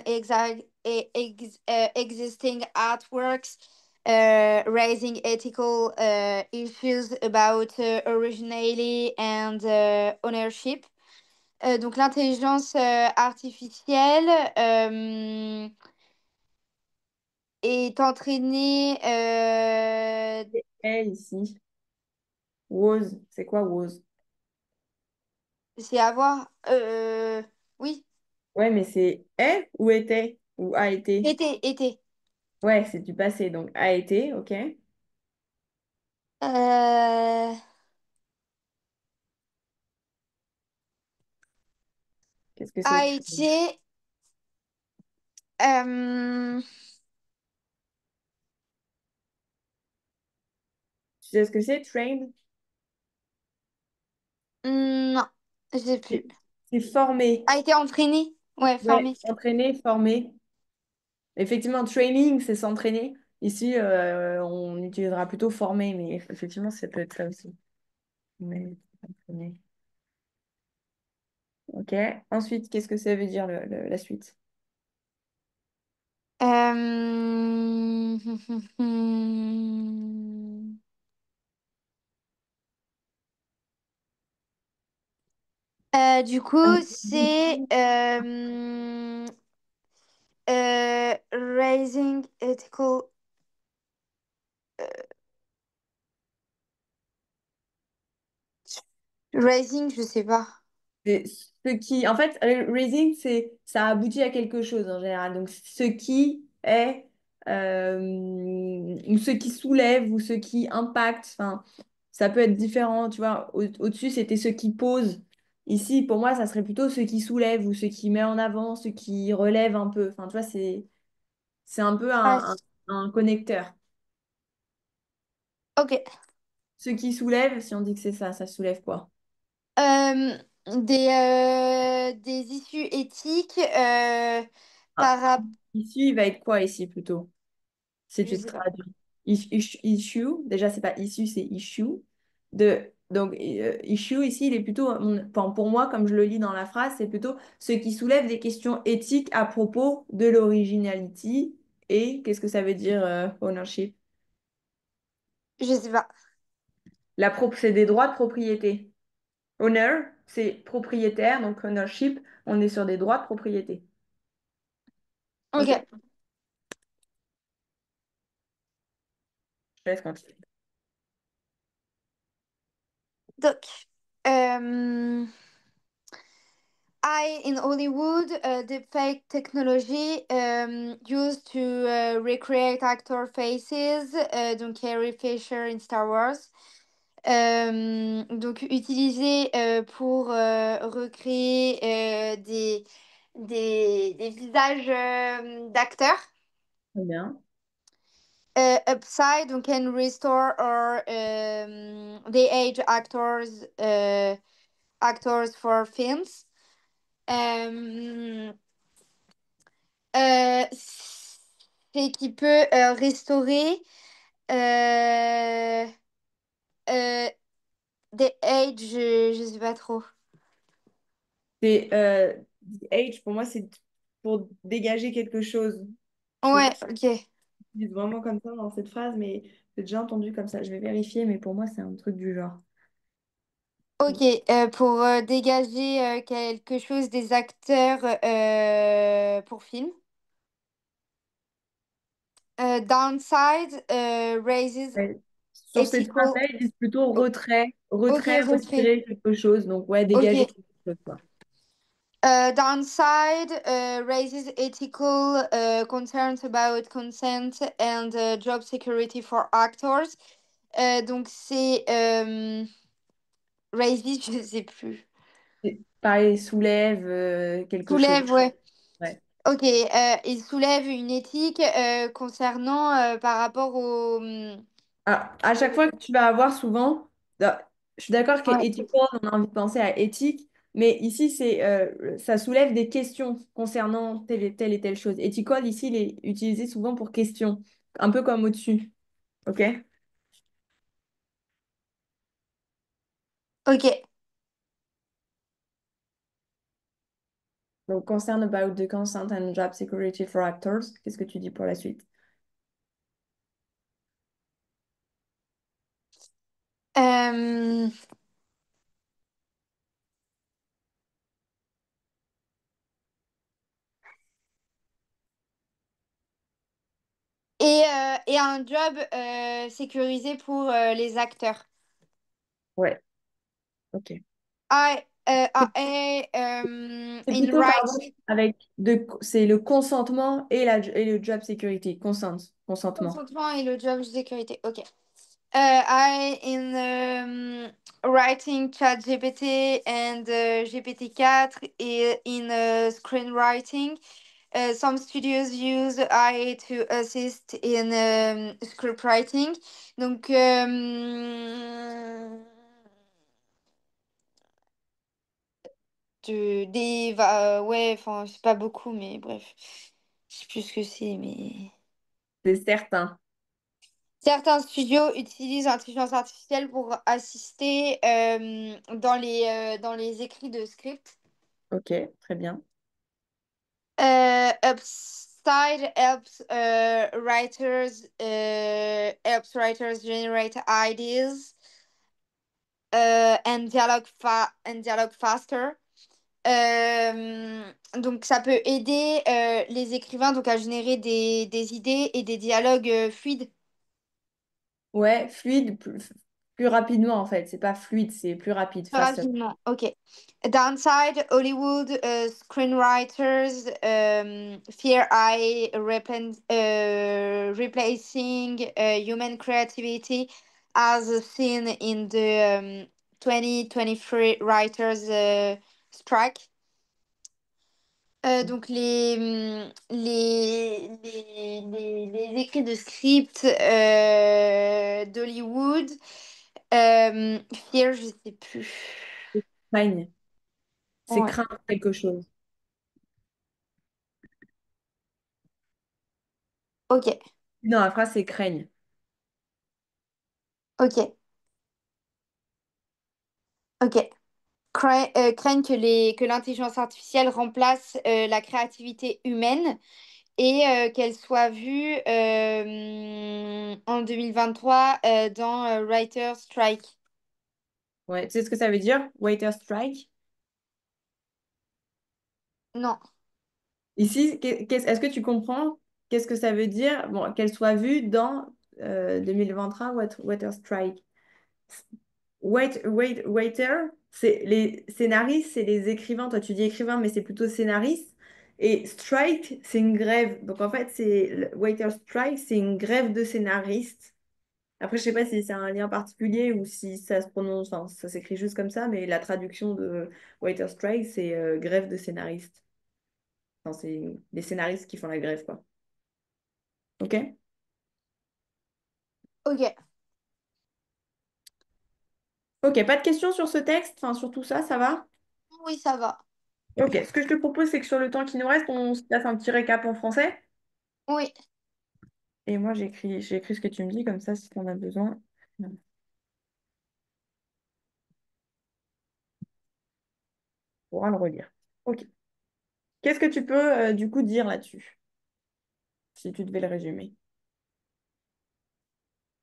Speaker 1: existing artworks, raising ethical issues about originality and ownership. Donc l'intelligence artificielle est entraînée.
Speaker 2: Eh, ici. Was, c'est quoi was?
Speaker 1: C'est avoir. Oui,
Speaker 2: Ouais, mais c'est est ou était ou a été?
Speaker 1: été.
Speaker 2: Ouais, c'est du passé, donc a été, ok.
Speaker 1: Euh,
Speaker 2: Qu'est-ce que c'est?
Speaker 1: a été. euh,
Speaker 2: Tu sais ce que c'est, trained?
Speaker 1: non, je sais
Speaker 2: C'est
Speaker 1: plus.
Speaker 2: c'est formé.
Speaker 1: A été entraîné? Ouais,
Speaker 2: Ouais,
Speaker 1: formé.
Speaker 2: entraîner, former. Effectivement, training, c'est s'entraîner. Ici, on utilisera plutôt former, mais effectivement, ça peut être ça aussi. Mais, entraîner. Ok. Ensuite, qu'est-ce que ça veut dire la suite?
Speaker 1: Euh, du coup, c'est raising ethical. Raising, je sais pas.
Speaker 2: C'est ce qui, en fait, raising, ça aboutit à quelque chose en général. Donc, ce qui est, ou ce qui soulève, ou ce qui impacte. Enfin, ça peut être différent. Tu vois, au-dessus, c'était ce qui pose. Ici, pour moi, ça serait plutôt ce qui soulève ou ce qui met en avant, ce qui relève un peu. Enfin, tu vois, c'est un peu
Speaker 1: Ah,
Speaker 2: un connecteur.
Speaker 1: ok.
Speaker 2: Ce qui soulève, si on dit que c'est ça soulève quoi?
Speaker 1: Des issues éthiques
Speaker 2: Ah,
Speaker 1: par rapport.
Speaker 2: ici, il va être quoi ici plutôt? Si
Speaker 1: Je
Speaker 2: tu te
Speaker 1: sais pas.
Speaker 2: traduis. Issue, déjà, c'est pas issue, c'est issue. Donc, issue, ici, il est plutôt, enfin, pour moi, comme je le lis dans la phrase, c'est plutôt ce qui soulève des questions éthiques à propos de l'originality. Et qu'est-ce que ça veut dire, ownership?
Speaker 1: Je sais pas.
Speaker 2: C'est des droits de propriété. Owner, c'est propriétaire, donc ownership, on est sur des droits de propriété. Ok,
Speaker 1: Ok.
Speaker 2: je te laisse continuer.
Speaker 1: Donc, euh, In Hollywood, deepfake technology used to recreate actor faces, donc Carrie Fisher in Star Wars. Donc utilisé pour recréer des visages d'acteurs.
Speaker 2: Très bien.
Speaker 1: Upside, donc can restore or the age actors for films. Euh, c'est qui peut restaurer euh, euh, des age, je sais pas trop.
Speaker 2: C'est the age, pour moi, c'est pour dégager quelque chose. Je sais pas
Speaker 1: Ouais,
Speaker 2: si
Speaker 1: ok.
Speaker 2: on dit vraiment comme ça dans cette phrase, mais j'ai déjà entendu comme ça. Je vais vérifier, mais pour moi, c'est un truc du genre.
Speaker 1: Ok, pour dégager quelque chose des acteurs pour film. Downside raises
Speaker 2: Ouais. Sur cette
Speaker 1: ethical.
Speaker 2: phrase-là, ils disent plutôt
Speaker 1: o-
Speaker 2: retrait,
Speaker 1: Ok,
Speaker 2: retrait,
Speaker 1: retrait.
Speaker 2: retirer quelque chose. Donc, ouais, dégager
Speaker 1: Ok.
Speaker 2: quelque chose, quoi.
Speaker 1: Downside raises ethical concerns about consent and job security for actors. Donc c'est raises, je sais plus.
Speaker 2: Pareil, soulève quelque chose.
Speaker 1: Soulève, ouais.
Speaker 2: Ouais.
Speaker 1: Ok, il soulève une éthique concernant par rapport au.
Speaker 2: Ah, à chaque fois que tu vas avoir souvent, je suis d'accord
Speaker 1: Ouais.
Speaker 2: qu'éthiquement, on a envie de penser à éthique, mais ici, ça soulève des questions concernant telle et telle chose. Ethical, ici, il est utilisé souvent pour question, un peu comme au-dessus. OK?
Speaker 1: Ok.
Speaker 2: Donc, concern about the consent and job security for actors, qu'est-ce que tu dis pour la suite?
Speaker 1: Euh, et un job sécurisé pour les acteurs.
Speaker 2: Ouais, OK. C'est
Speaker 1: In
Speaker 2: plutôt, pardon,
Speaker 1: right.
Speaker 2: c'est le consentement et le job security. Consentement.
Speaker 1: Consentement et le job sécurité. Ok. I in writing ChatGPT and GPT-4 in screenwriting. Some studios use AI to assist in script writing. Donc, ouais, enfin, c'est pas beaucoup, mais bref. Je sais plus ce que c'est, mais.
Speaker 2: C'est certain.
Speaker 1: Certains studios utilisent l'intelligence artificielle pour assister dans les écrits de script.
Speaker 2: OK, très bien.
Speaker 1: Upside helps writers generate ideas and dialogue faster. Donc ça peut aider les écrivains donc à générer des idées et des dialogues fluides.
Speaker 2: Ouais, fluide, plus rapidement en fait. C'est pas fluide, c'est plus rapide, faster.
Speaker 1: Rapidement, ok. Downside, Hollywood screenwriters fear replacing human creativity as seen in the 2023 writers strike. Donc les écrits de script d'Hollywood, fear, je sais plus.
Speaker 2: Craigne. C'est
Speaker 1: Ouais.
Speaker 2: craindre quelque chose.
Speaker 1: Ok,
Speaker 2: Non, la phrase, c'est craigne.
Speaker 1: ok, ok. Craignent que l'intelligence artificielle remplace la créativité humaine et qu'elle soit vue en 2023 dans Writer Strike.
Speaker 2: Ouais, tu sais ce que ça veut dire? Waiter strike.
Speaker 1: Non,
Speaker 2: Ici, est-ce que tu comprends qu'est-ce que ça veut dire? Bon, qu'elle soit vue dans 2023, waiter strike. Waiter. les scénaristes, c'est les écrivains. Toi, tu dis écrivain, mais c'est plutôt scénariste. Et strike, c'est une grève. Donc, en fait, c'est le Waiter Strike, c'est une grève de scénaristes. Après, je sais pas si c'est un lien particulier ou si ça se prononce, enfin, ça s'écrit juste comme ça, mais la traduction de Waiter Strike, c'est grève de scénaristes. Enfin, c'est les scénaristes qui font la grève, quoi. Ok?
Speaker 1: Ok.
Speaker 2: Ok, pas de questions sur ce texte, enfin, sur tout ça, ça va?
Speaker 1: Oui, ça va.
Speaker 2: Ok, ce que je te propose, c'est que sur le temps qui nous reste, on se fasse un petit récap en français.
Speaker 1: Oui.
Speaker 2: Et moi, j'ai écrit ce que tu me dis, comme ça, si tu en as besoin, on pourra le relire. Ok. Qu'est-ce que tu peux, du coup, dire là-dessus, si tu devais le résumer?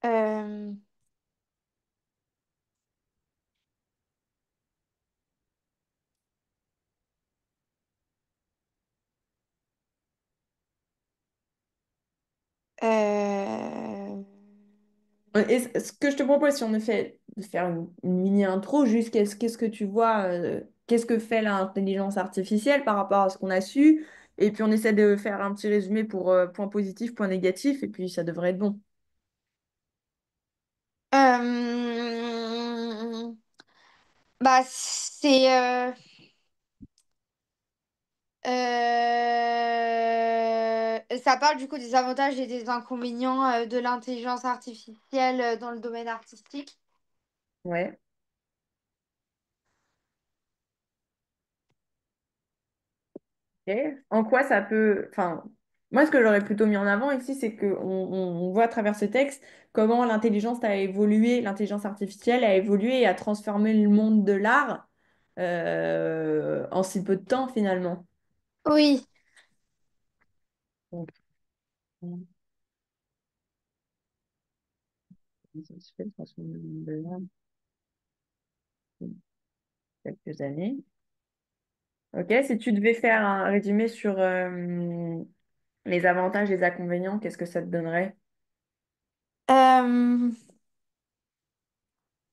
Speaker 1: Euh, euh,
Speaker 2: Et ce que je te propose, si on fait de faire une mini intro, juste qu'est-ce que tu vois, qu'est-ce que fait l'intelligence artificielle par rapport à ce qu'on a su, et puis on essaie de faire un petit résumé pour points positifs, points négatifs, et puis ça devrait être bon.
Speaker 1: Bah, c'est ça parle du coup des avantages et des inconvénients de l'intelligence artificielle dans le domaine artistique.
Speaker 2: Ouais. Ok. En quoi ça peut... Enfin, moi, ce que j'aurais plutôt mis en avant ici, c'est qu'on voit à travers ce texte comment l'intelligence artificielle a évolué et a transformé le monde de l'art en si peu de temps finalement.
Speaker 1: Oui.
Speaker 2: Donc, ça se fait transformer le monde de l'art en quelques années. Ok, si tu devais faire un résumé sur les avantages et les inconvénients, qu'est-ce que ça te donnerait?
Speaker 1: Euh,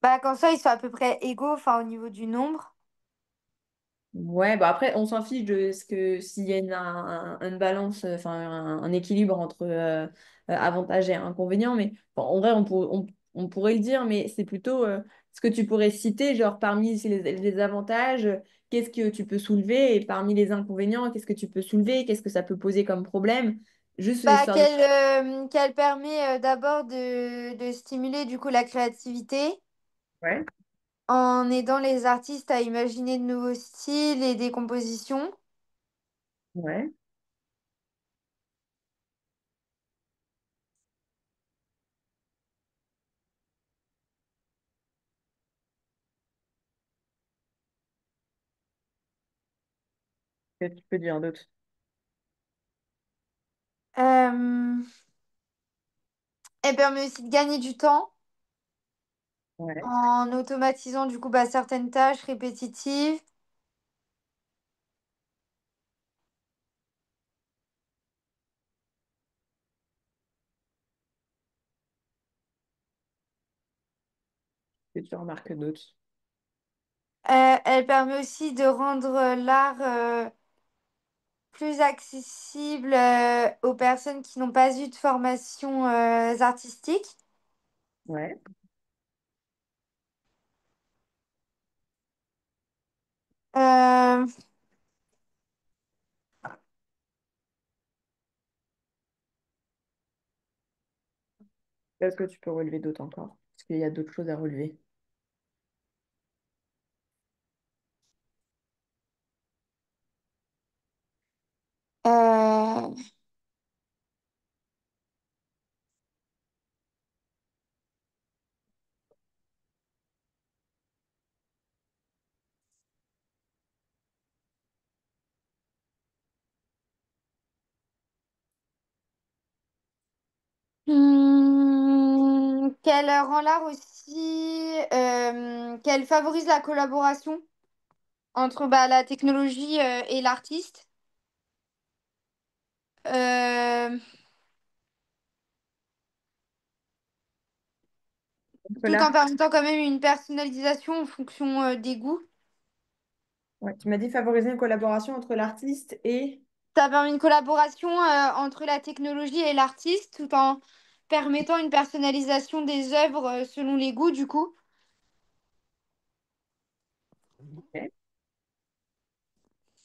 Speaker 1: Bah, quand ça, ils sont à peu près égaux, enfin, au niveau du nombre.
Speaker 2: Ouais, bah après, on s'en fiche de ce que s'il y a une balance, enfin un équilibre entre avantages et inconvénients, mais bon, en vrai, on pourrait le dire, mais c'est plutôt ce que tu pourrais citer, genre parmi les avantages, qu'est-ce que tu peux soulever, et parmi les inconvénients, qu'est-ce que tu peux soulever, qu'est-ce que ça peut poser comme problème, juste
Speaker 1: Bah,
Speaker 2: histoire de...
Speaker 1: qu'elle permet d'abord de stimuler du coup la créativité
Speaker 2: Ouais,
Speaker 1: en aidant les artistes à imaginer de nouveaux styles et des compositions.
Speaker 2: ouais. Qu'est-ce que tu peux dire d'autre?
Speaker 1: Euh, Elle permet aussi de gagner du temps
Speaker 2: Ouais.
Speaker 1: en automatisant du coup bah, certaines tâches répétitives.
Speaker 2: Qu'est-ce que tu remarques d'autre?
Speaker 1: Elle permet aussi de rendre l'art plus accessible aux personnes qui n'ont pas eu de formation artistique.
Speaker 2: Ouais.
Speaker 1: Euh,
Speaker 2: Qu'est-ce que tu peux relever d'autre encore? Parce qu'il y a d'autres choses à relever.
Speaker 1: euh, Qu'elle rend l'art aussi, qu'elle favorise la collaboration entre bah, la technologie et l'artiste. Euh,
Speaker 2: Entre
Speaker 1: tout en
Speaker 2: l'art.
Speaker 1: permettant quand même une personnalisation en fonction des goûts.
Speaker 2: Ouais, tu m'as dit favoriser une collaboration entre l'artiste et...
Speaker 1: Ça permet une collaboration entre la technologie et l'artiste tout en permettant une personnalisation des œuvres selon les goûts du coup.
Speaker 2: Ok.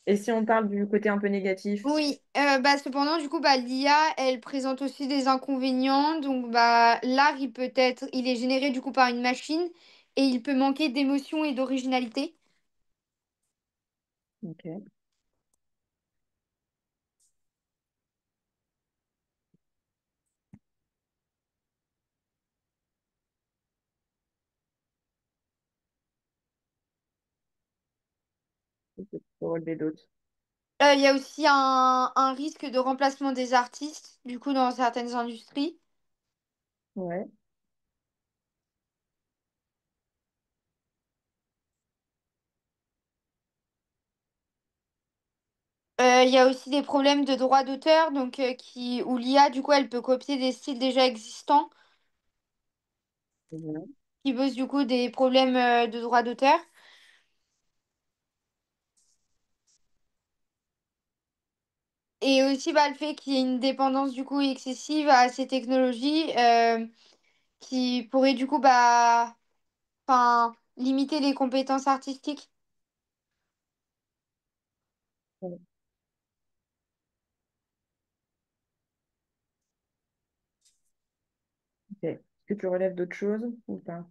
Speaker 2: Et si on parle du côté un peu négatif?
Speaker 1: Oui, bah, cependant, du coup, bah, l'IA, elle présente aussi des inconvénients. Donc, bah, l'art, il est généré du coup par une machine et il peut manquer d'émotion et d'originalité.
Speaker 2: Ok. Pour relever d'autres.
Speaker 1: Il y a aussi un risque de remplacement des artistes, du coup, dans certaines industries.
Speaker 2: Ouais.
Speaker 1: Il y a aussi des problèmes de droit d'auteur, donc où l'IA, du coup, elle peut copier des styles déjà existants,
Speaker 2: C'est bien.
Speaker 1: qui posent du coup des problèmes de droit d'auteur. Et aussi bah, le fait qu'il y ait une dépendance du coup excessive à ces technologies qui pourrait du coup bah, enfin, limiter les compétences artistiques.
Speaker 2: Ouais. Ok. Est-ce que tu relèves d'autres choses ou pas?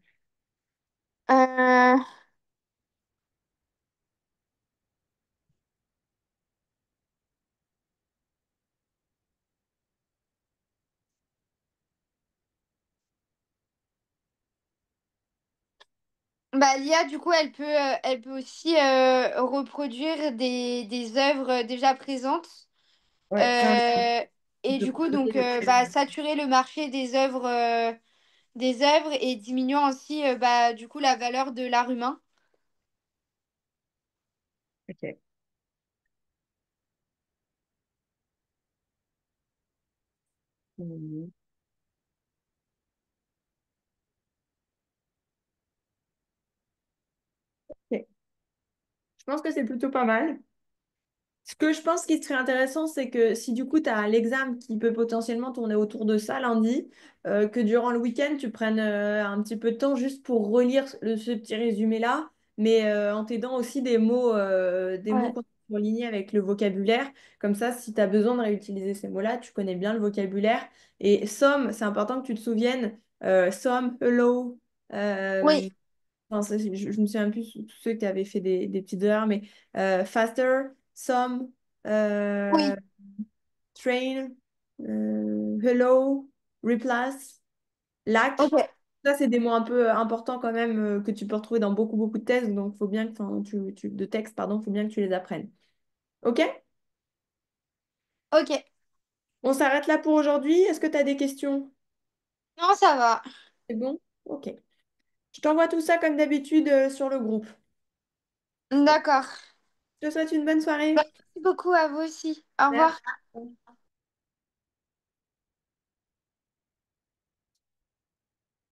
Speaker 1: Euh, Bah, l'IA, du coup, elle peut aussi reproduire des œuvres déjà présentes
Speaker 2: Ouais, c'est un
Speaker 1: euh,
Speaker 2: tu
Speaker 1: et
Speaker 2: peux
Speaker 1: du coup,
Speaker 2: proposer
Speaker 1: donc,
Speaker 2: des
Speaker 1: bah,
Speaker 2: choses.
Speaker 1: saturer le marché des œuvres et diminuant aussi, bah, du coup, la valeur de l'art humain.
Speaker 2: Ok. Mhm. Ok. Je pense que c'est plutôt pas mal. Ce que je pense qui serait intéressant, c'est que si du coup tu as l'examen qui peut potentiellement tourner autour de ça lundi, que durant le week-end, tu prennes un petit peu de temps juste pour relire ce petit résumé-là, mais en t'aidant aussi des mots
Speaker 1: Ouais.
Speaker 2: qu'on peut surligner avec le vocabulaire. Comme ça, si tu as besoin de réutiliser ces mots-là, tu connais bien le vocabulaire. Et somme, c'est important que tu te souviennes, somme, hello.
Speaker 1: Oui,
Speaker 2: Enfin, je me souviens plus tous ceux qui avaient fait des petites erreurs, mais faster, some, euh,
Speaker 1: oui,
Speaker 2: train, hello, replace, lack.
Speaker 1: ok,
Speaker 2: Ça, c'est des mots un peu importants quand même que tu peux retrouver dans beaucoup de thèses, donc faut bien que, enfin, de textes, pardon, faut bien que tu les apprennes. Ok?
Speaker 1: ok.
Speaker 2: On s'arrête là pour aujourd'hui. Est-ce que tu as des questions?
Speaker 1: Non, ça va.
Speaker 2: C'est bon? Ok. Je t'envoie tout ça comme d'habitude sur le groupe.
Speaker 1: D'accord.
Speaker 2: Je te souhaite une bonne soirée.
Speaker 1: Merci beaucoup à vous aussi. Au revoir.
Speaker 2: Merci.